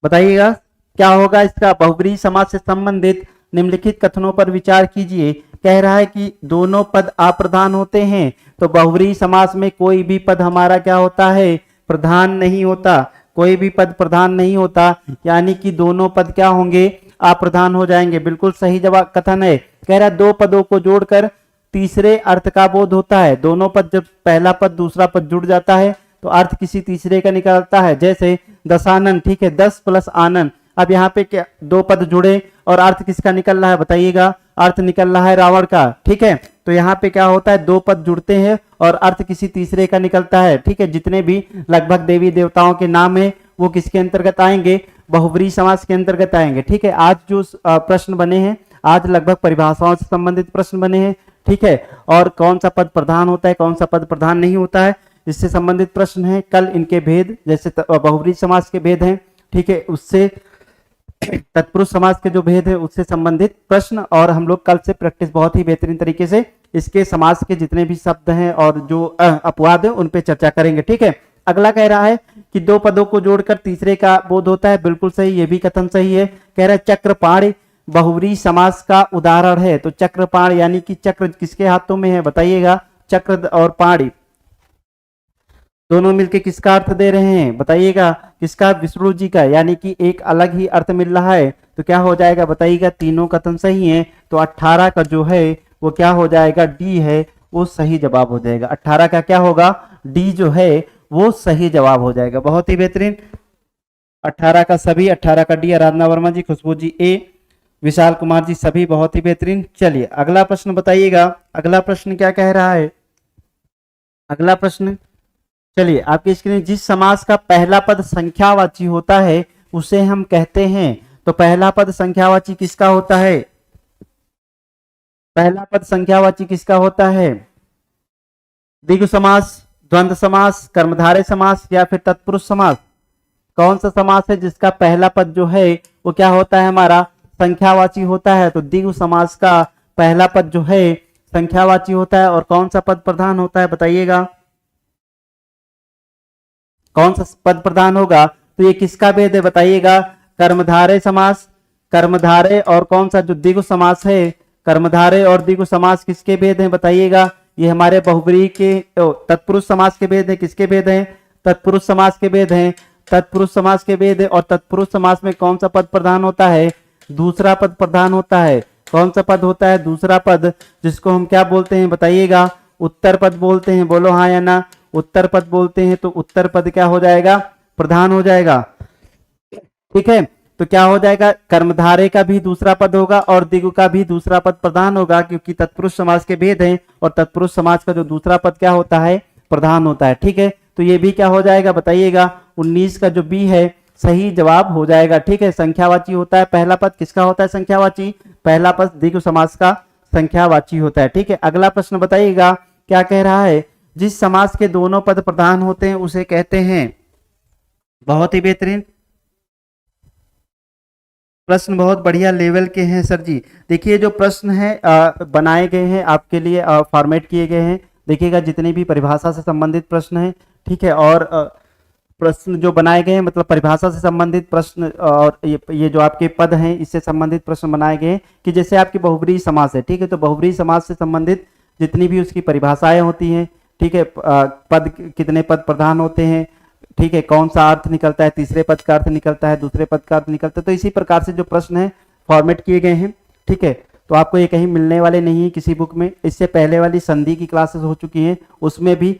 [SPEAKER 1] बताइएगा क्या होगा इसका। बहुब्रीहि समाज से संबंधित निम्नलिखित कथनों पर विचार कीजिए। कह रहा है कि दोनों पद अप्रधान होते हैं। तो बहुब्रीहि समास में कोई भी पद हमारा क्या होता है? प्रधान नहीं होता। कोई भी पद प्रधान नहीं होता, यानी कि दोनों पद क्या होंगे? अप्रधान हो जाएंगे। बिल्कुल सही जवाब कथन है। कह रहा है दो पदों को जोड़कर तीसरे अर्थ का बोध होता है। दोनों पद जब पहला पद दूसरा पद जुड़ जाता है तो अर्थ किसी तीसरे का निकलता है। जैसे दशानन, ठीक है, 10 प्लस आनंद। अब यहाँ पे क्या दो पद जुड़े और अर्थ किसका निकल रहा है? बताइएगा। अर्थ निकल रहा है रावण का। ठीक है, तो यहाँ पे क्या होता है? दो पद जुड़ते हैं और अर्थ किसी तीसरे का निकलता है। ठीक है, जितने भी लगभग देवी देवताओं के नाम है वो किसके अंतर्गत आएंगे? बहुब्रीहि समास के अंतर्गत आएंगे। ठीक है, आज जो प्रश्न बने हैं आज लगभग परिभाषाओं से संबंधित प्रश्न बने हैं। ठीक है, और कौन सा पद प्रधान होता है, कौन सा पद प्रधान नहीं होता है, इससे संबंधित प्रश्न है। कल इनके भेद, जैसे बहुब्रीहि समास के भेद हैं, ठीक है, उससे तत्पुरुष समास के जो भेद है उससे संबंधित प्रश्न, और हम लोग कल से प्रैक्टिस बहुत ही बेहतरीन तरीके से इसके समास के जितने भी शब्द हैं और जो अपवाद है उन पे चर्चा करेंगे। ठीक है, अगला कह रहा है कि दो पदों को जोड़कर तीसरे का बोध होता है। बिल्कुल सही, ये भी कथन सही है। कह रहा है चक्रपाण बहुब्रीहि समास का उदाहरण है। तो चक्रपाण यानी कि चक्र किसके हाथों में है? बताइएगा। चक्र और पाणी दोनों मिलके किसका अर्थ दे रहे हैं? बताइएगा। किसका? विष्णु जी का, यानी कि एक अलग ही अर्थ मिल रहा है। तो क्या हो जाएगा? बताइएगा। तीनों कथन सही हैं, तो 18 का जो है वो क्या हो जाएगा? डी है, वो सही जवाब हो जाएगा। 18 का क्या होगा? डी जो है वो सही जवाब हो जाएगा। बहुत ही बेहतरीन। 18 का सभी, 18 का डी। आराधना वर्मा जी, खुशबू जी ए, विशाल कुमार जी सभी बहुत ही बेहतरीन। चलिए अगला प्रश्न बताइएगा। अगला प्रश्न क्या कह रहा है? अगला प्रश्न, चलिए आपकी स्क्रीन। जिस समास का पहला पद संख्यावाची होता है उसे हम कहते हैं। तो पहला पद संख्यावाची किसका होता है? पहला पद संख्यावाची किसका होता है? द्विगु समास, द्वंद्व समास, कर्मधारय समास या फिर तत्पुरुष समास? कौन सा समास है जिसका पहला पद जो है वो क्या होता है? हमारा संख्यावाची होता है। तो द्विगु समास का पहला पद जो है संख्यावाची होता है। और कौन सा पद प्रधान होता है? बताइएगा। कौन सा पद प्रधान होगा? तो ये किसका भेद है? बताइएगा। कर्मधारय समास, कर्मधारय और कौन सा जो द्विगु समास है, कर्मधारय और द्विगु समास किसके भेद हैं? बताइएगा। ये हमारे बहुब्रीहि के तत्पुरुष समास के भेद है। किसके भेद हैं? तत्पुरुष समास के भेद हैं। तत्पुरुष समास के भेद है। और तत्पुरुष समास में कौन सा पद प्रधान होता है? दूसरा पद प्रधान होता है। कौन सा पद होता है? दूसरा पद, जिसको हम क्या बोलते हैं? बताइएगा। उत्तर पद बोलते हैं। बोलो हाँ या ना। उत्तर पद बोलते हैं। तो उत्तर पद क्या हो जाएगा? प्रधान हो जाएगा। ठीक है, तो क्या हो जाएगा? कर्मधारय का भी दूसरा पद होगा और द्विगु का भी दूसरा पद प्रधान होगा, क्योंकि तत्पुरुष समास के भेद हैं और तत्पुरुष समास का जो दूसरा पद क्या होता है? प्रधान होता है। ठीक है, तो ये भी क्या हो जाएगा? बताइएगा। 19 का जो बी है सही जवाब हो जाएगा। ठीक है, संख्यावाची होता है। पहला पद किसका होता है? संख्यावाची। पहला पद द्विगु समास का संख्यावाची होता है। ठीक है, अगला प्रश्न बताइएगा क्या कह रहा है? जिस समास के दोनों पद प्रधान होते हैं उसे कहते हैं। बहुत ही बेहतरीन प्रश्न, बहुत बढ़िया लेवल के हैं सर जी। देखिए जो प्रश्न है बनाए गए हैं आपके लिए, फॉर्मेट किए गए हैं। देखिएगा जितने भी परिभाषा से संबंधित प्रश्न हैं, ठीक है, और प्रश्न जो बनाए गए हैं मतलब परिभाषा से संबंधित प्रश्न, और ये जो आपके पद हैं इससे संबंधित प्रश्न बनाए गए हैं। कि जैसे आपकी बहुब्रीहि समास है, ठीक है, तो बहुब्रीहि समास से संबंधित जितनी भी उसकी परिभाषाएं होती हैं, ठीक है, पद कितने पद प्रधान होते हैं, ठीक है, कौन सा अर्थ निकलता है, तीसरे पद का अर्थ निकलता है, दूसरे पद का अर्थ निकलता है, तो इसी प्रकार से जो प्रश्न है फॉर्मेट किए गए हैं। ठीक है, तो आपको ये कहीं मिलने वाले नहीं है किसी बुक में। इससे पहले वाली संधि की क्लासेस हो चुकी हैं, उसमें भी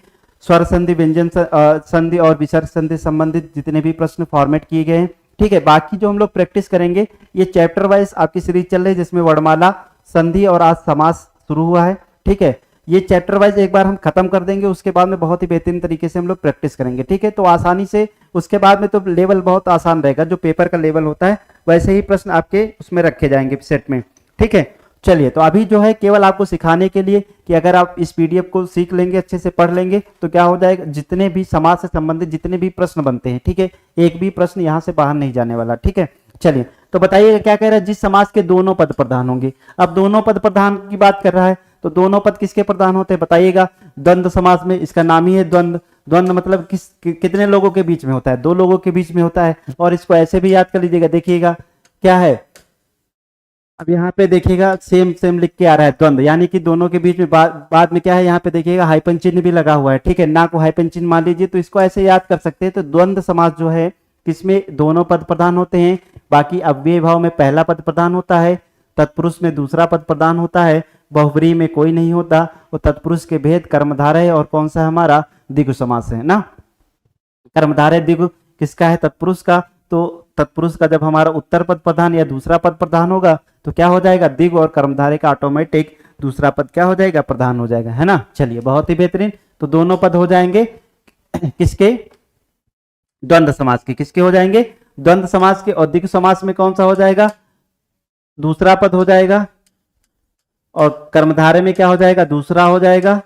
[SPEAKER 1] स्वर संधि, व्यंजन संधि और विसर्ग संधि संबंधित जितने भी प्रश्न फॉर्मेट किए गए हैं। ठीक है, बाकी जो हम लोग प्रैक्टिस करेंगे ये चैप्टर वाइज आपकी सीरीज चल रही है, जिसमें वर्णमाला, संधि और आज समास शुरू हुआ है। ठीक है, ये चैप्टर वाइज एक बार हम खत्म कर देंगे, उसके बाद में बहुत ही बेहतरीन तरीके से हम लोग प्रैक्टिस करेंगे। ठीक है, तो आसानी से उसके बाद में तो लेवल बहुत आसान रहेगा, जो पेपर का लेवल होता है वैसे ही प्रश्न आपके उसमें रखे जाएंगे सेट में। ठीक है, चलिए, तो अभी जो है केवल आपको सिखाने के लिए कि अगर आप इस पीडीएफ को सीख लेंगे, अच्छे से पढ़ लेंगे, तो क्या हो जाएगा, जितने भी समाज से संबंधित जितने भी प्रश्न बनते हैं, ठीक है, एक भी प्रश्न यहाँ से बाहर नहीं जाने वाला। ठीक है, चलिए, तो बताइएगा क्या कह रहा है, जिस समाज के दोनों पद प्रधान होंगे। अब दोनों पद प्रधान की बात कर रहा है, तो दोनों पद किसके प्रधान होते हैं बताइएगा। द्वंद्व समास में, इसका नाम ही है द्वंद्व। द्वंद्व मतलब कितने लोगों के बीच में होता है, दो लोगों के बीच में होता है। और इसको ऐसे भी याद कर लीजिएगा, देखिएगा क्या है, अब यहाँ पे देखिएगा सेम सेम लिख के आ रहा है द्वंद्व, यानी कि दोनों के बीच में बाद में क्या है, यहाँ पे देखिएगा हाइपन चिन्ह भी लगा हुआ है। ठीक है, ना को हाइपन चिन्ह मान लीजिए, तो इसको ऐसे याद कर सकते हैं। तो द्वंद्व समास जो है किसमें दोनों पद प्रधान होते हैं, बाकी अव्यय भाव में पहला पद प्रधान होता है, तत्पुरुष में दूसरा पद प्रधान होता है, बहुव्रीहि में कोई नहीं होता, और तत्पुरुष के भेद कर्मधारय है, और कौन सा हमारा द्विगु समास है ना। कर्मधारय द्विगु किसका है, तत्पुरुष का। तो तत्पुरुष का जब हमारा उत्तर पद प्रधान या दूसरा पद प्रधान होगा तो क्या हो जाएगा, द्विगु, और कर्मधारय का ऑटोमेटिक दूसरा पद क्या हो जाएगा, प्रधान हो जाएगा, है ना। चलिए, बहुत ही बेहतरीन, तो दोनों पद हो जाएंगे किसके, द्वंद्व समास के। किसके हो जाएंगे, द्वंद्व समास के। और द्विगु समास में कौन सा हो जाएगा, दूसरा पद हो जाएगा, और कर्मधारय में क्या हो जाएगा, दूसरा हो जाएगा,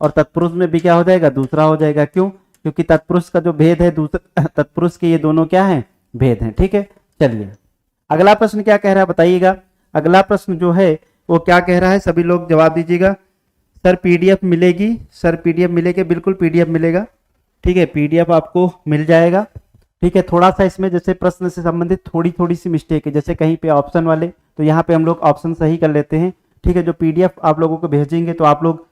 [SPEAKER 1] और तत्पुरुष में भी क्या हो जाएगा, दूसरा हो जाएगा। क्यों, क्योंकि तत्पुरुष का जो भेद है, दूसरा तत्पुरुष के ये दोनों क्या है, भेद हैं। ठीक है, चलिए, अगला प्रश्न क्या कह रहा है बताइएगा। अगला प्रश्न जो है वो क्या कह रहा है, सभी लोग जवाब दीजिएगा। सर पीडीएफ मिलेगी, सर पीडीएफ मिलेगी, बिल्कुल पीडीएफ मिलेगा। ठीक है, पीडीएफ आपको मिल जाएगा। ठीक है, थोड़ा सा इसमें जैसे प्रश्न से संबंधित थोड़ी सी मिस्टेक है, जैसे कहीं पे ऑप्शन वाले, तो यहाँ पे हम लोग ऑप्शन सही कर लेते हैं। ठीक है, जो पीडीएफ आप लोगों को भेजेंगे तो आप लोग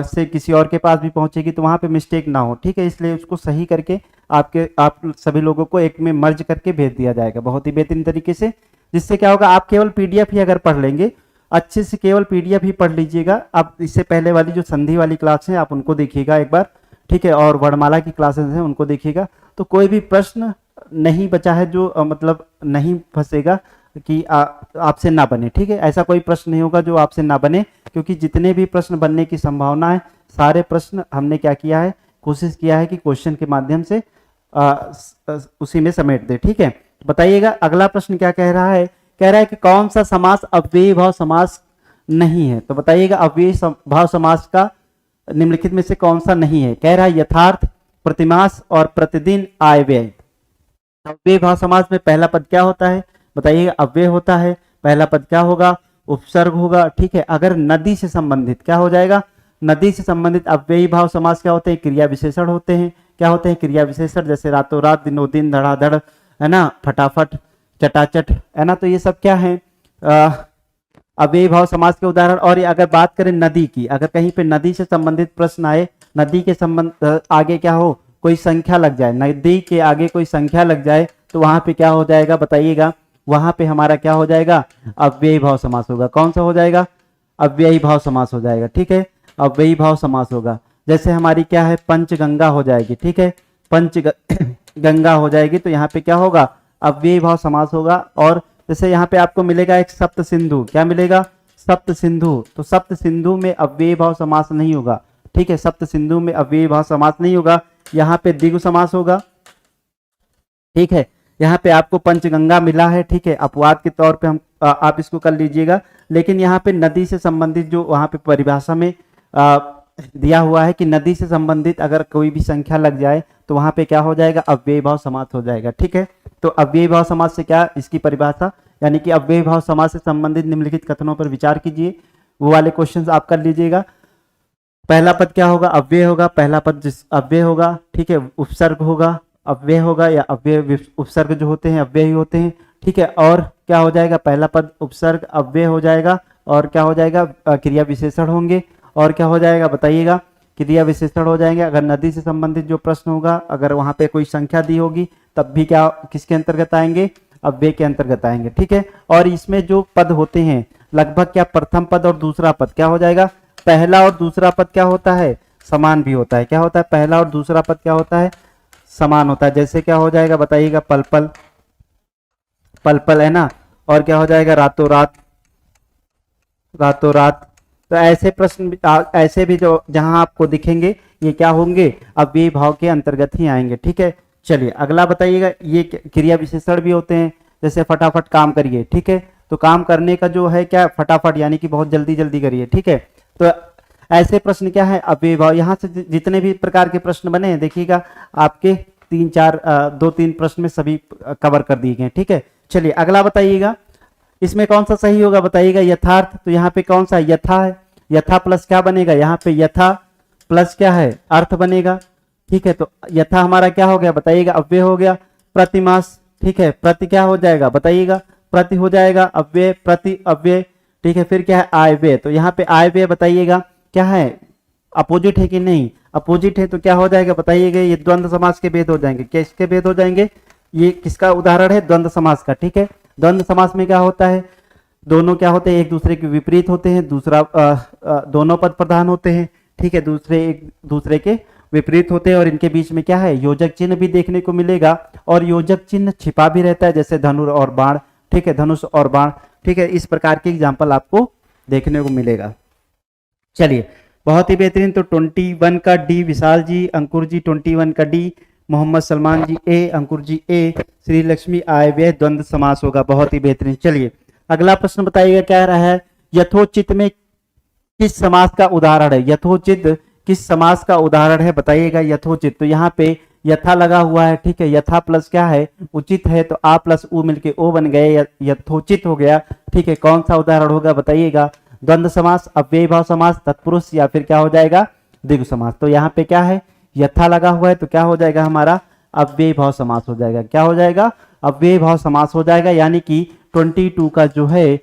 [SPEAKER 1] से किसी और के पास भी पहुंचेगी, तो वहाँ पे मिस्टेक ना हो। ठीक है, इसलिए उसको सही करके आप सभी लोगों को एक में मर्ज करके भेज दिया जाएगा बहुत ही बेहतरीन तरीके से, जिससे क्या होगा, आप केवल पीडीएफ ही अगर पढ़ लेंगे, अच्छे से केवल पीडीएफ ही पढ़ लीजिएगा। आप इससे पहले वाली जो संधि वाली क्लास है आप उनको देखिएगा एक बार। ठीक है, और वर्णमाला की क्लासेस हैं उनको देखिएगा, तो कोई भी प्रश्न नहीं बचा है जो मतलब नहीं फंसेगा कि आपसे ना बने। ठीक है, ऐसा कोई प्रश्न नहीं होगा जो आपसे ना बने, क्योंकि जितने भी प्रश्न बनने की संभावना है, सारे प्रश्न हमने क्या किया है, कोशिश किया है कि क्वेश्चन के माध्यम से उसी में समेट दे। ठीक है, बताइएगा अगला प्रश्न क्या कह रहा है, कह रहा है कि कौन सा समास अव्ययी भाव समास नहीं है। तो बताइएगा अव्ययी भाव समास का निम्नलिखित में से कौन सा नहीं है। कह रहा है यथार्थ, प्रतिमास और प्रतिदिन, आय व्यय। अव्ययी भाव समास में पहला पद क्या होता है बताइएगा, अव्यय होता है। पहला पद क्या होगा, उपसर्ग होगा। ठीक है, अगर नदी से संबंधित क्या हो जाएगा, नदी से संबंधित अव्ययी भाव समास क्या होते हैं, क्रिया विशेषण होते हैं। क्या होते हैं, क्रिया विशेषण, जैसे रातों रात, दिनों दिन, धड़ाधड़, है ना, फटाफट, चटाचट, है ना। तो ये सब क्या है, अव्ययी भाव समास के उदाहरण। और ये अगर बात करें नदी की, अगर कहीं पे नदी से संबंधित प्रश्न आए, नदी के संबंध आगे क्या हो, कोई संख्या लग जाए, नदी के आगे कोई संख्या लग जाए, तो वहां पे क्या हो जाएगा बताइएगा, वहां पे हमारा क्या हो जाएगा, अव्ययी भाव समास होगा। कौन सा हो जाएगा, अव्ययी भाव समास हो जाएगा। ठीक है, अव्ययी भाव समास होगा। जैसे हमारी क्या है, पंचगंगा हो जाएगी। ठीक है, पंचगंगा हो जाएगी, तो यहाँ पे क्या होगा, अव्ययी भाव समास होगा। और जैसे यहाँ पे आपको मिलेगा एक सप्त सिंधु, क्या मिलेगा, सप्त सिंधु। तो सप्त सिंधु में अव्ययी भाव समास नहीं होगा। ठीक है, सप्त सिंधु में अव्ययी भाव समास नहीं होगा, यहाँ पे द्विगु समास होगा। ठीक है, यहाँ पे आपको पंचगंगा मिला है। ठीक है, अपवाद के तौर पे हम आप इसको कर लीजिएगा, लेकिन यहाँ पे नदी से संबंधित जो वहाँ पे परिभाषा में दिया हुआ है कि नदी से संबंधित अगर कोई भी संख्या लग जाए तो वहाँ पे क्या हो जाएगा, अव्ययी भाव समास हो जाएगा। ठीक है, तो अव्ययी भाव समास से क्या, इसकी परिभाषा, यानी कि अव्ययी भाव समास से संबंधित निम्नलिखित कथनों पर विचार कीजिए। वो वाले क्वेश्चंस आप कर लीजिएगा। पहला पद क्या होगा, अव्यय होगा। पहला पद जिस अव्यय होगा। ठीक है, उपसर्ग होगा, अव्यय होगा, या अव्यय उपसर्ग जो होते हैं अव्यय ही होते हैं। ठीक है, और क्या हो जाएगा, पहला पद उपसर्ग अव्यय हो जाएगा, और क्या हो जाएगा, क्रिया विशेषण होंगे। और क्या हो जाएगा बताइएगा, क्रिया विशेषण हो जाएंगे। अगर नदी से संबंधित जो प्रश्न होगा, अगर वहां पे कोई संख्या दी होगी, तब भी क्या किसके अंतर्गत आएंगे, अव्यय के अंतर्गत आएंगे। ठीक है, और इसमें जो पद होते हैं लगभग क्या, प्रथम पद और दूसरा पद क्या हो जाएगा, पहला और दूसरा पद क्या होता है, समान भी होता है। क्या होता है, पहला और दूसरा पद क्या होता है, समान होता है। जैसे क्या हो जाएगा बताइएगा, पल पल, पल पल है ना, और क्या हो जाएगा, रातों रात, रातों रात। तो ऐसे प्रश्न ऐसे भी जो जहां आपको दिखेंगे ये क्या होंगे, अव्ययी भाव के अंतर्गत ही आएंगे। ठीक है, चलिए अगला बताइएगा, ये क्रिया विशेषण भी होते हैं, जैसे फटाफट काम करिए। ठीक है, तो काम करने का जो है क्या, फटाफट यानी कि बहुत जल्दी जल्दी करिए। ठीक है, तो ऐसे प्रश्न क्या है, अव्ययी भाव। यहाँ से जितने भी प्रकार के प्रश्न बने हैं देखिएगा, आपके 2-3 प्रश्न में सभी कवर कर दिए गए। ठीक है, चलिए अगला बताइएगा, इसमें कौन सा सही होगा बताइएगा, यथार्थ। तो यहाँ पे कौन सा यथा है, यथा प्लस क्या बनेगा, यहाँ पे यथा प्लस क्या है, अर्थ बनेगा। ठीक है, तो यथा हमारा क्या हो गया बताइएगा, अव्यय हो गया। प्रतिमास, ठीक है, प्रति क्या हो जाएगा बताइएगा, प्रति हो जाएगा, अव्यय प्रति अव्यय। ठीक है, फिर क्या है, आयव्यय। तो यहाँ पे आयव्यय बताइएगा क्या है, अपोजिट है कि नहीं, अपोजिट है तो क्या हो जाएगा बताइएगा, ये द्वंद्व समास के भेद हो जाएंगे। किसके भेद हो जाएंगे, ये किसका उदाहरण है, द्वंद्व समास का। ठीक है, द्वंद्व समास में क्या होता है, दोनों क्या होते हैं, एक दूसरे के विपरीत होते हैं, दूसरा दोनों पद प्रधान होते हैं। ठीक है, दूसरे एक दूसरे के विपरीत होते हैं, और इनके बीच में क्या है, योजक चिन्ह भी देखने को मिलेगा, और योजक चिन्ह छिपा भी रहता है, जैसे धनुष और बाण। ठीक है, धनुष और बाण। ठीक है, इस प्रकार के एग्जाम्पल आपको देखने को मिलेगा। चलिए बहुत ही बेहतरीन। तो 21 का डी विशाल जी, अंकुर जी 21 का डी, मोहम्मद सलमान जी ए, अंकुर जी ए, श्री लक्ष्मी आयव्यय द्वंद्व समास होगा। बहुत ही बेहतरीन। चलिए अगला प्रश्न बताइएगा, क्या रहा है, यथोचित में किस समास का उदाहरण है, यथोचित किस समास का उदाहरण है बताइएगा, यथोचित। तो यहाँ पे यथा लगा हुआ है। ठीक है, यथा प्लस क्या है, उचित है, तो आ प्लस उ मिलके ओ बन गए, यथोचित हो गया। ठीक है, कौन सा उदाहरण होगा बताइएगा, द्वंद्व समास, अव्ययी भाव समास, तत्पुरुष, या फिर क्या हो जाएगा, द्विगु समास। तो यहाँ पे क्या है, यथा लगा हुआ है, तो क्या हो जाएगा हमारा, अव्ययी भाव समास हो जाएगा। क्या हो जाएगा, अव्ययी भाव समास हो जाएगा, यानी कि 22 का जो है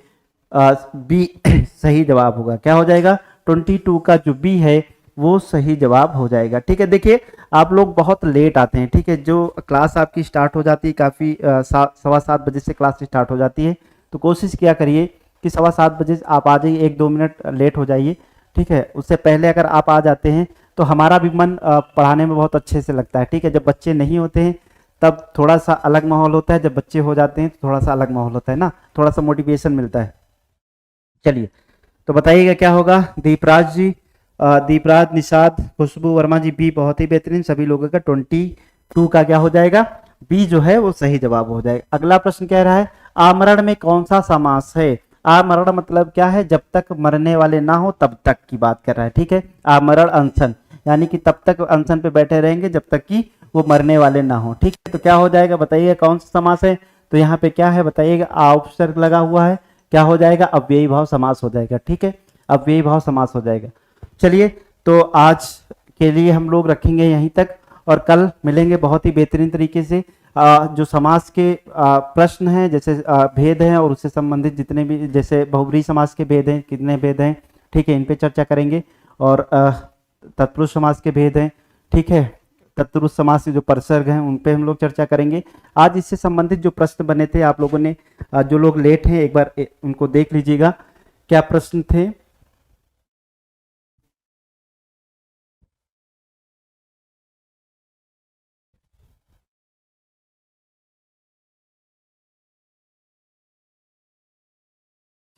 [SPEAKER 1] बी सही जवाब होगा। क्या हो जाएगा, 22 का जो बी है वो सही जवाब हो जाएगा। ठीक है, देखिए आप लोग बहुत लेट आते हैं। ठीक है, जो क्लास आपकी स्टार्ट हो जाती है काफ़ी 7:15 बजे से क्लास स्टार्ट हो जाती है, तो कोशिश किया करिए कि 7:15 बजे आप आ जाइए, 1-2 मिनट लेट हो जाइए। ठीक है, उससे पहले अगर आप आ जाते हैं तो हमारा भी मन पढ़ाने में बहुत अच्छे से लगता है। ठीक है, जब बच्चे नहीं होते हैं तब थोड़ा सा अलग माहौल होता है, जब बच्चे हो जाते हैं तो थोड़ा सा अलग माहौल होता है ना, थोड़ा सा मोटिवेशन मिलता है। चलिए तो बताइएगा क्या होगा, दीपराज जी, दीपराज, निषाद, खुशबू वर्मा जी बी, बहुत ही बेहतरीन। सभी लोगों का 22 का क्या हो जाएगा, बी जो है वो सही जवाब हो जाएगा। अगला प्रश्न कह रहा है, आमरण में कौन सा समास है। आमरण मतलब क्या है, जब तक मरने वाले ना हो तब तक की बात कर रहा है। ठीक है, आमरण अनशन, यानी कि तब तक अनशन पे बैठे रहेंगे जब तक कि वो मरने वाले ना हो। ठीक है, तो क्या हो जाएगा बताइए, कौन सा समास है। तो यहाँ पे क्या है बताइएगा, आ उपसर्ग लगा हुआ है, क्या हो जाएगा, अव्ययी भाव समास हो जाएगा। ठीक है, अव्ययी भाव समास हो जाएगा। चलिए तो आज के लिए हम लोग रखेंगे यहीं तक, और कल मिलेंगे बहुत ही बेहतरीन तरीके से। जो समास के प्रश्न हैं, जैसे भेद हैं और उससे संबंधित जितने भी, जैसे बहुब्रीहि समास के भेद हैं, कितने भेद हैं, ठीक है, इन पे चर्चा करेंगे। और तत्पुरुष समास के भेद हैं, ठीक है, तत्पुरुष समास के जो परसर्ग हैं उन पे हम लोग चर्चा करेंगे। आज इससे संबंधित जो प्रश्न बने थे, आप लोगों ने जो लोग लेट हैं एक बार उनको देख लीजिएगा, क्या प्रश्न थे।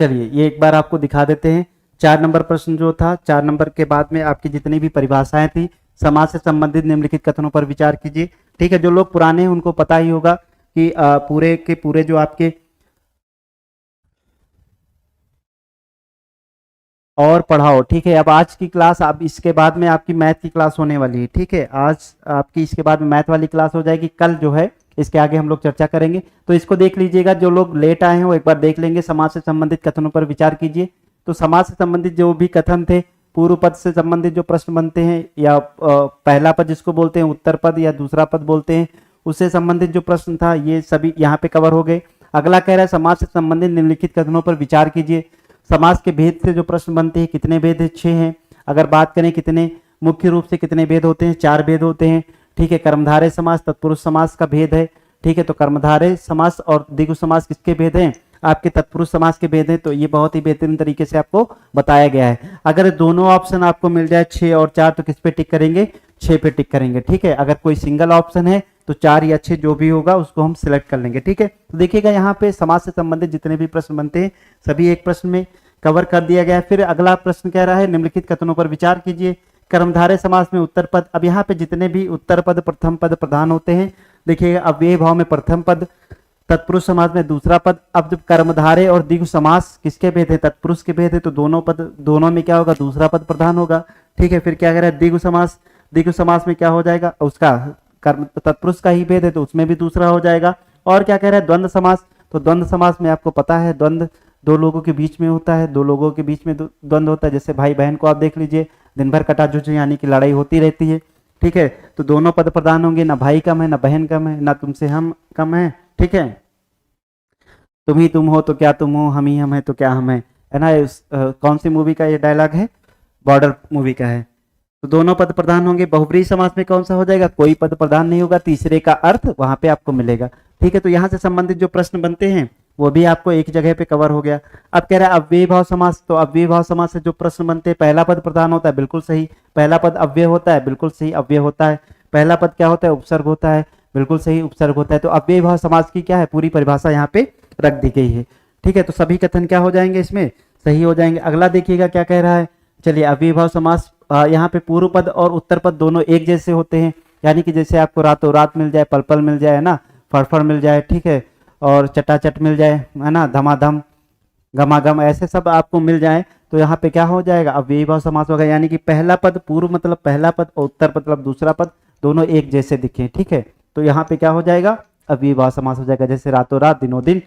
[SPEAKER 1] चलिए ये एक बार आपको दिखा देते हैं। 4 नंबर प्रश्न जो था, 4 नंबर के बाद में आपकी जितनी भी परिभाषाएं थी, समाज से संबंधित निम्नलिखित कथनों पर विचार कीजिए। ठीक है, जो लोग पुराने हैं उनको पता ही होगा कि पूरे के पूरे जो आपके और पढ़ाओ। ठीक है, अब आज की क्लास, अब इसके बाद में आपकी मैथ की क्लास होने वाली है। ठीक है, आज आपकी इसके बाद में मैथ वाली क्लास हो जाएगी, कल जो है इसके आगे हम लोग चर्चा करेंगे। तो इसको देख लीजिएगा, जो लोग लेट आए हैं वो एक बार देख लेंगे। समाज से संबंधित कथनों पर विचार कीजिए। तो समाज से संबंधित जो भी कथन थे, पूर्व पद से संबंधित जो प्रश्न बनते हैं, या पहला पद जिसको बोलते हैं उत्तर पद, या दूसरा पद बोलते हैं, उससे संबंधित जो प्रश्न था ये सभी यहाँ पे कवर हो गए। अगला कह रहा है, समाज से संबंधित निम्नलिखित कथनों पर विचार कीजिए। समाज के भेद से जो प्रश्न बनते हैं, कितने भेद है, 6 हैं। अगर बात करें कितने मुख्य रूप से कितने भेद होते हैं, 4 भेद होते हैं। ठीक है, कर्मधारय समास, तत्पुरुष समास का भेद है। ठीक है, तो कर्मधारय समास और द्विगु समास किसके भेद हैं, आपके तत्पुरुष समास के भेद हैं, तो ये बहुत ही बेहतरीन तरीके से आपको बताया गया है। अगर दोनों ऑप्शन आपको मिल जाए 6 और 4 तो किस पे टिक करेंगे, 6 पे टिक करेंगे, ठीक है। अगर कोई सिंगल ऑप्शन है तो 4 या 6 जो भी होगा उसको हम सिलेक्ट कर लेंगे, ठीक है। तो देखिएगा यहाँ पे समास से संबंधित जितने भी प्रश्न बनते हैं सभी एक प्रश्न में कवर कर दिया गया है। फिर अगला प्रश्न कह रहा है निम्नलिखित कथनों पर विचार कीजिए। कर्मधारय समास में उत्तर पद, अब यहाँ पे जितने भी उत्तर पद प्रथम पद प्रधान होते हैं, देखिएगा अव्ययी भाव में प्रथम पद, तत्पुरुष समास में दूसरा पद। अब जब कर्मधारय और द्विगु समास किसके भेद है, तत्पुरुष के भेद है, तो दोनों पद, दोनों में क्या होगा, दूसरा पद प्रधान होगा, ठीक है। फिर क्या कह रहा है, द्विगु समास, द्विगु समास में क्या हो जाएगा, उसका कर्म तत्पुरुष का ही भेद है तो उसमें भी दूसरा हो जाएगा। और क्या कह रहा है, द्वंद्व समास, तो द्वंद्व समास में आपको पता है द्वंद्व दो लोगों के बीच में होता है, दो लोगों के बीच में द्वंद्व होता है। जैसे भाई बहन को आप देख लीजिए, दिन भर कटाजुच यानी कि लड़ाई होती रहती है, ठीक है। तो दोनों पद प्रधान होंगे, ना भाई कम है ना बहन कम है, ना तुमसे हम कम है, ठीक है। तुम ही तुम हो तो क्या तुम हो, हम ही हम है तो क्या हम है ना। कौन सी मूवी का ये डायलॉग है, बॉर्डर मूवी का है। तो दोनों पद प्रधान होंगे। बहुब्रीहि समास में कौन सा हो जाएगा, कोई पद प्रधान नहीं होगा, तीसरे का अर्थ वहां पे आपको मिलेगा, ठीक है। तो यहाँ से संबंधित जो प्रश्न बनते हैं वो भी आपको एक जगह पे कवर हो गया। अब कह रहा है अव्ययी भाव समास, तो अव्ययी भाव समास से जो प्रश्न बनते हैं, पहला पद प्रधान होता है, बिल्कुल सही। पहला पद अव्यय होता है, बिल्कुल सही, अव्यय होता है। पहला पद क्या होता है, उपसर्ग होता है, बिल्कुल सही, उपसर्ग होता है। तो अव्ययी भाव समास की क्या है, पूरी परिभाषा यहाँ पे रख दी गई है, ठीक है। तो सभी कथन क्या हो जाएंगे, इसमें सही हो जाएंगे। अगला देखिएगा क्या कह रहा है, चलिए अव्ययी भाव समास, यहाँ पे पूर्व पद और उत्तर पद दोनों एक जैसे होते हैं, यानी कि जैसे आपको रातों रात मिल जाए, पल पल मिल जाए, है ना, फड़फड़ मिल जाए, ठीक है, और चटाचट मिल जाए, है ना, धमाधम गमागम, ऐसे सब आपको मिल जाए तो यहाँ पे क्या हो जाएगा, अव्ययी भाव समास होगा। यानी कि पहला पद पूर्व मतलब पहला पद और उत्तर पद मतलब दूसरा पद दोनों एक जैसे दिखे, ठीक है। तो यहाँ पे क्या हो जाएगा, अव्ययी भाव समास हो जाएगा, जैसे रातों रात दिनों दिन,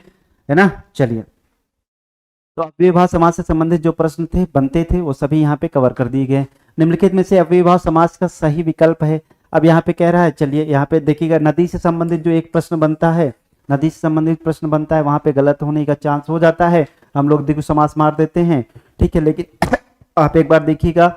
[SPEAKER 1] है ना। चलिए, तो अव्ययी भाव समास से संबंधित जो प्रश्न थे बनते थे वो सभी यहाँ पे कवर कर दिए गए। निम्नलिखित में से अव्ययी भाव समास का सही विकल्प है। अब यहाँ पे कह रहा है, चलिए यहाँ पे देखिएगा, नदी से संबंधित जो एक प्रश्न बनता है, नदी से संबंधित प्रश्न बनता है, वहां पे गलत होने का चांस हो जाता है, हम लोग द्विगु समास मार देते हैं, ठीक है। लेकिन आप एक बार देखिएगा,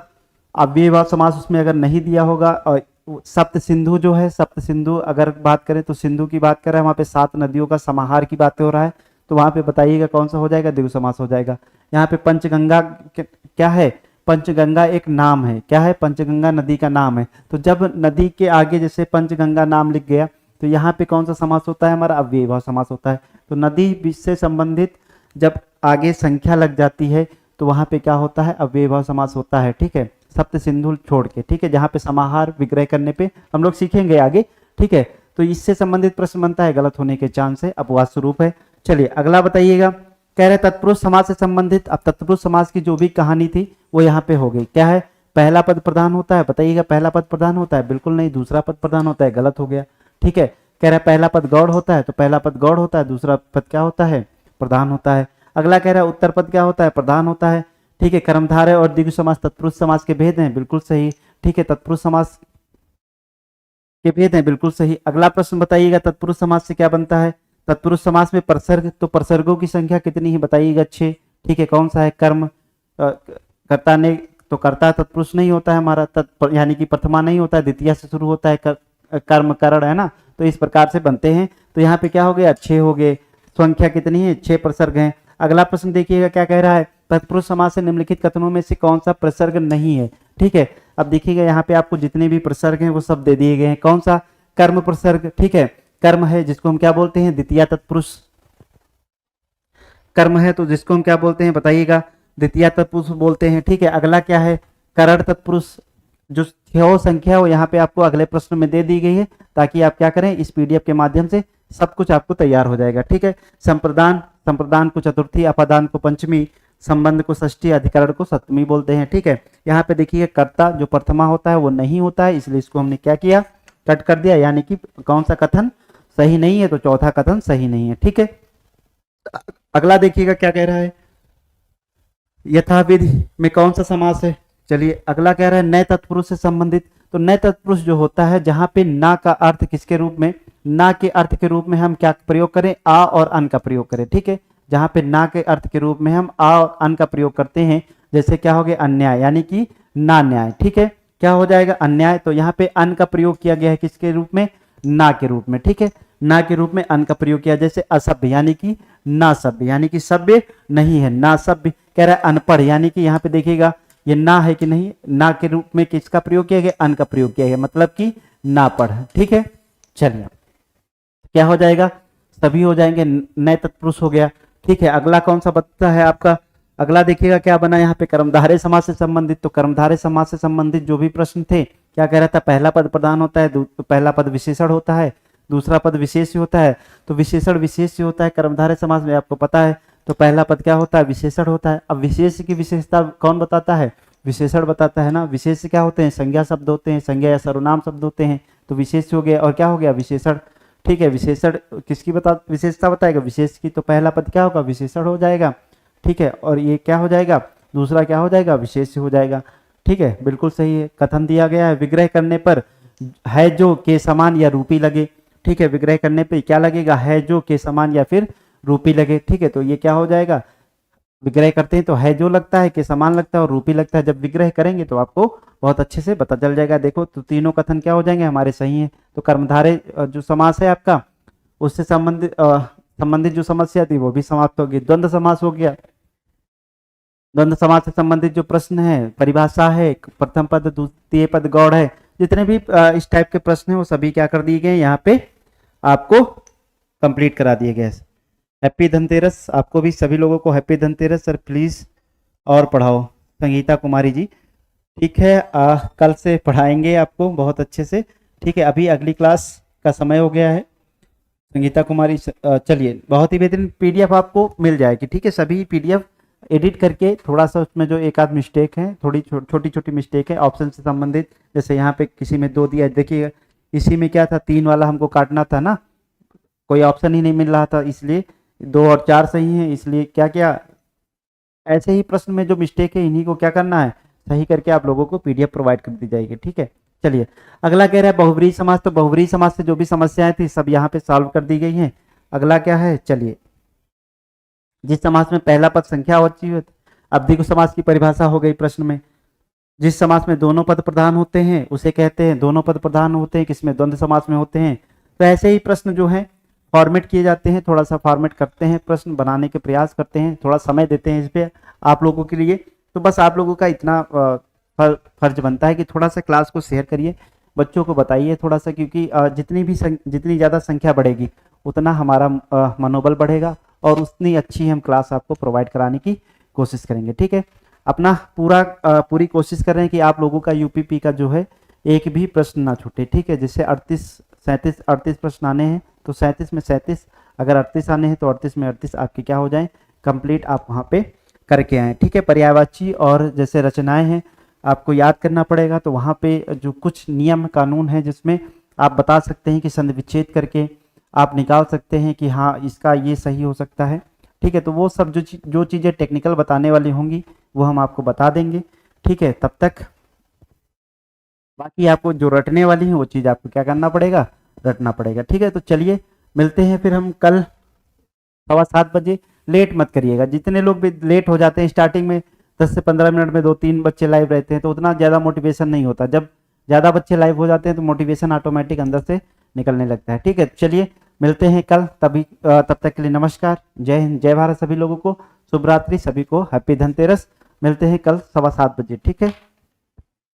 [SPEAKER 1] अव्ययी भाव समास उसमें अगर नहीं दिया होगा, और सप्त सिंधु जो है, सप्त सिंधु अगर बात करें तो सिंधु की बात कर रहा है, वहां पे 7 नदियों का समाहार की बातें हो रहा है, तो वहां पे बताइएगा कौन सा हो जाएगा, द्विगु समास हो जाएगा। यहाँ पे पंचगंगा क्या है, पंचगंगा एक नाम है, क्या है, पंचगंगा नदी का नाम है। तो जब नदी के आगे जैसे पंचगंगा नाम लिख गया तो यहाँ पे कौन सा समास होता है, हमारा अव्ययी भाव समास होता है। तो नदी से संबंधित जब आगे संख्या लग जाती है तो वहां पे क्या होता है, अव्ययी भाव समास होता है, ठीक है, सप्त सिंधु छोड़ के, ठीक है, जहाँ पे समाहार विग्रह करने पे हम लोग सीखेंगे आगे, ठीक है। तो इससे संबंधित प्रश्न बनता है, गलत होने के चांस है, अपवाद स्वरूप है। चलिए अगला बताइएगा, कह रहे तत्पुरुष समास से संबंधित। अब तत्पुरुष समास की जो भी कहानी थी वो यहाँ पे हो गई, क्या है, पहला पद प्रधान होता है, बताइएगा पहला पद प्रधान होता है, बिल्कुल नहीं, दूसरा पद प्रधान होता है, गलत हो गया, ठीक है। कह रहा है पहला पद गौड़ होता है, तो पहला पद गौड़ होता है, दूसरा पद क्या होता है, प्रधान होता है। अगला कह रहा है उत्तर पद क्या होता है, प्रधान होता है, ठीक है। कर्मधारय और द्विगु समास तत्पुरुष समास के भेद हैं, बिल्कुल सही, ठीक है, तत्पुरुष समास के भेद हैं, बिल्कुल सही। अगला प्रश्न बताइएगा, तत्पुरुष समास से क्या बनता है, तत्पुरुष समास में प्रसर्ग, तो प्रसर्गों की संख्या कितनी है, बताइएगा 6, ठीक है। कौन सा है, कर्म, कर्ता ने, तो कर्ता तत्पुरुष नहीं होता है हमारा, यानी कि प्रथमा नहीं होता है, द्वितीय से शुरू होता है, कर्म करण, है ना। तो इस प्रकार से बनते हैं। तो यहाँ पे क्या हो गया, 6 हो गए, संख्या कितनी है, 6 प्रसर्ग हैं। अगला प्रश्न देखिएगा क्या कह रहा है, तत्पुरुष समास से निम्नलिखित कथनों में से कौन सा प्रसर्ग नहीं है, ठीक है। अब देखिएगा यहाँ पे आपको जितने भी प्रसर्ग हैं वो सब दे दिए गए हैं। कौन सा, कर्म प्रसर्ग, ठीक है, कर्म है जिसको हम क्या बोलते हैं, द्वितीय तत्पुरुष कर्म है, तो जिसको हम क्या बोलते हैं, बताइएगा, द्वितीय तत्पुरुष बोलते हैं, ठीक है। अगला क्या है, करण तत्पुरुष, जो संख्या हो यहाँ पे आपको अगले प्रश्न में दे दी गई है, ताकि आप क्या करें, इस पीडीएफ के माध्यम से सब कुछ आपको तैयार हो जाएगा, ठीक है। संप्रदान, संप्रदान को चतुर्थी, अपादान को पंचमी, संबंध को षष्ठी, अधिकरण को सप्तमी बोलते हैं, ठीक है। यहाँ पे देखिए कर्ता जो प्रथमा होता है वो नहीं होता है, इसलिए इसको हमने क्या किया, कट कर दिया, यानी कि कौन सा कथन सही नहीं है, तो चौथा कथन सही नहीं है, ठीक है। अगला देखिएगा क्या कह रहा है, यथाविधि में कौन सा समास है। चलिए अगला कह रहा है नए तत्पुरुष से संबंधित। तो नए तत्पुरुष जो होता है, जहां पे ना का अर्थ किसके रूप में, ना के अर्थ के रूप में हम क्या प्रयोग करें, आ और अन का प्रयोग करें, ठीक है। जहां पे ना के अर्थ के रूप में हम आ और अन का प्रयोग करते हैं, जैसे क्या हो गया, अन्याय, यानी कि ना न्याय, ठीक है, क्या हो जाएगा, अन्याय। तो यहाँ पे अन का प्रयोग किया गया है किसके रूप में, ना के रूप में, ठीक है। ना के रूप में अन का प्रयोग किया, जैसे असभ्य यानी कि ना सभ्य, यानी कि सभ्य नहीं है, ना सभ्य। कह रहा है अनपढ़, यानी कि यहाँ पे देखिएगा ये ना है कि नहीं, ना के रूप में किसका प्रयोग किया गया, अन का प्रयोग किया गया, मतलब कि ना पढ़। ठीक है, चलिए क्या हो जाएगा, सभी हो जाएंगे, नए तत्पुरुष हो गया। ठीक है, अगला कौन सा बचता है आपका, अगला देखिएगा क्या बना यहाँ पे, कर्मधारय समास से संबंधित। तो कर्मधारय समास से संबंधित जो भी प्रश्न थे, क्या कह रहा था, पहला पद प्रधान होता है, पहला पद विशेषण होता है, दूसरा पद विशेष होता है। तो विशेषण विशेष होता है कर्मधारय समास में, आपको पता है। तो पहला पद क्या होता है, विशेषण होता है। अब विशेष की विशेषता कौन बताता है, विशेषण बताता है ना। विशेष क्या होते हैं, संज्ञा शब्द होते हैं, संज्ञा या सर्वनाम शब्द होते हैं। तो विशेष हो गया और क्या हो गया, विशेषण। ठीक है, विशेषण किसकी विशेषता बताएगा, विशेष की। तो पहला पद क्या होगा, विशेषण हो जाएगा। ठीक है, और ये क्या हो जाएगा, दूसरा क्या हो जाएगा, विशेष हो जाएगा। ठीक है, बिल्कुल सही है। कथन दिया गया है, विग्रह करने पर है जो के समान या रूपी लगे। ठीक है, विग्रह करने पे क्या लगेगा, है जो के समान या फिर रूपी लगे। ठीक है, तो ये क्या हो जाएगा, विग्रह करते हैं तो है जो लगता है, के समान लगता है और रूपी लगता है। जब विग्रह करेंगे तो आपको बहुत अच्छे से पता चल जाएगा। देखो तो तीनों कथन क्या हो जाएंगे, हमारे सही हैं। तो कर्मधारय जो समास है आपका, उससे संबंधित जो समस्या थी वो भी समाप्त होगी। द्वंद्व समास हो गया, द्वंद्व समास से संबंधित जो प्रश्न है, परिभाषा है, प्रथम पद द्वितीय पद गौड़ है, जितने भी इस टाइप के प्रश्न है वो सभी क्या कर दिए गए, यहाँ पे आपको कंप्लीट करा दिए गए। हैप्पी धनतेरस, आपको भी सभी लोगों को हैप्पी धनतेरस। सर प्लीज और पढ़ाओ संगीता कुमारी जी। ठीक है, कल से पढ़ाएंगे आपको बहुत अच्छे से। ठीक है, अभी अगली क्लास का समय हो गया है संगीता कुमारी। चलिए, बहुत ही बेहतरीन पीडीएफ आपको मिल जाएगी। ठीक है, सभी पीडीएफ एडिट करके, थोड़ा सा उसमें जो एक आध मिस्टेक है, थोड़ी छोटी छोटी मिस्टेक है ऑप्शन से संबंधित, जैसे यहाँ पे किसी में 2 दिया, देखिए इसी में क्या था, 3 वाला हमको काटना था ना, कोई ऑप्शन ही नहीं मिल रहा था, इसलिए 2 और 4 सही है। इसलिए क्या किया, ऐसे ही प्रश्न में जो मिस्टेक है इन्हीं को क्या करना है, सही करके आप लोगों को पीडीएफ प्रोवाइड कर दी जाएगी। ठीक है, चलिए अगला कह रहा है बहुव्रीहि समास। तो बहुव्रीहि समास से जो भी समस्याएं थी सब यहाँ पे सॉल्व कर दी गई हैं। अगला क्या है, चलिए, जिस समास में पहला पद संख्यावाची हो, अब देखो समास की परिभाषा हो गई प्रश्न में। जिस समास में दोनों पद प्रधान होते हैं उसे कहते हैं, दोनों पद प्रधान होते हैं किसमें, द्वंद्व समास में होते हैं। तो ऐसे ही प्रश्न जो है फॉर्मेट किए जाते हैं, थोड़ा सा फॉर्मेट करते हैं, प्रश्न बनाने के प्रयास करते हैं, थोड़ा समय देते हैं इस पे आप लोगों के लिए। तो बस आप लोगों का इतना फर्ज बनता है कि थोड़ा सा क्लास को शेयर करिए, बच्चों को बताइए थोड़ा सा, क्योंकि जितनी ज़्यादा संख्या बढ़ेगी उतना हमारा मनोबल बढ़ेगा और उतनी अच्छी हम क्लास आपको प्रोवाइड कराने की कोशिश करेंगे। ठीक है, अपना पूरी कोशिश कर रहे हैं कि आप लोगों का यूपीपी का जो है एक भी प्रश्न ना छूटे। ठीक है, जैसे 38 प्रश्न आने हैं तो 37 में 37, अगर 38 आने हैं तो 38 में 38 आपके क्या हो जाए, कंप्लीट आप वहाँ पे करके आएँ। ठीक है, पर्यायवाची और जैसे रचनाएं हैं आपको याद करना पड़ेगा, तो वहाँ पे जो कुछ नियम कानून है जिसमें आप बता सकते हैं कि संधि विच्छेद करके आप निकाल सकते हैं कि हाँ इसका ये सही हो सकता है। ठीक है, तो वो सब जो चीज़ें टेक्निकल बताने वाली होंगी वो हम आपको बता देंगे। ठीक है, तब तक बाकी आपको जो रटने वाली है वो चीज़ आपको क्या करना पड़ेगा, रटना पड़ेगा। ठीक है, तो चलिए मिलते हैं फिर हम कल 7:15 बजे। लेट मत करिएगा, जितने लोग भी लेट हो जाते हैं स्टार्टिंग में 10 से 15 मिनट में 2-3 बच्चे लाइव रहते हैं तो उतना ज़्यादा मोटिवेशन नहीं होता। जब ज़्यादा बच्चे लाइव हो जाते हैं तो मोटिवेशन ऑटोमेटिक अंदर से निकलने लगता है। ठीक है, चलिए मिलते हैं कल, तब तक के लिए नमस्कार, जय हिंद, जय भारत। सभी लोगों को शुभ रात्रि, सभी को हैप्पी धनतेरस। मिलते हैं कल 7:15 बजे। ठीक है।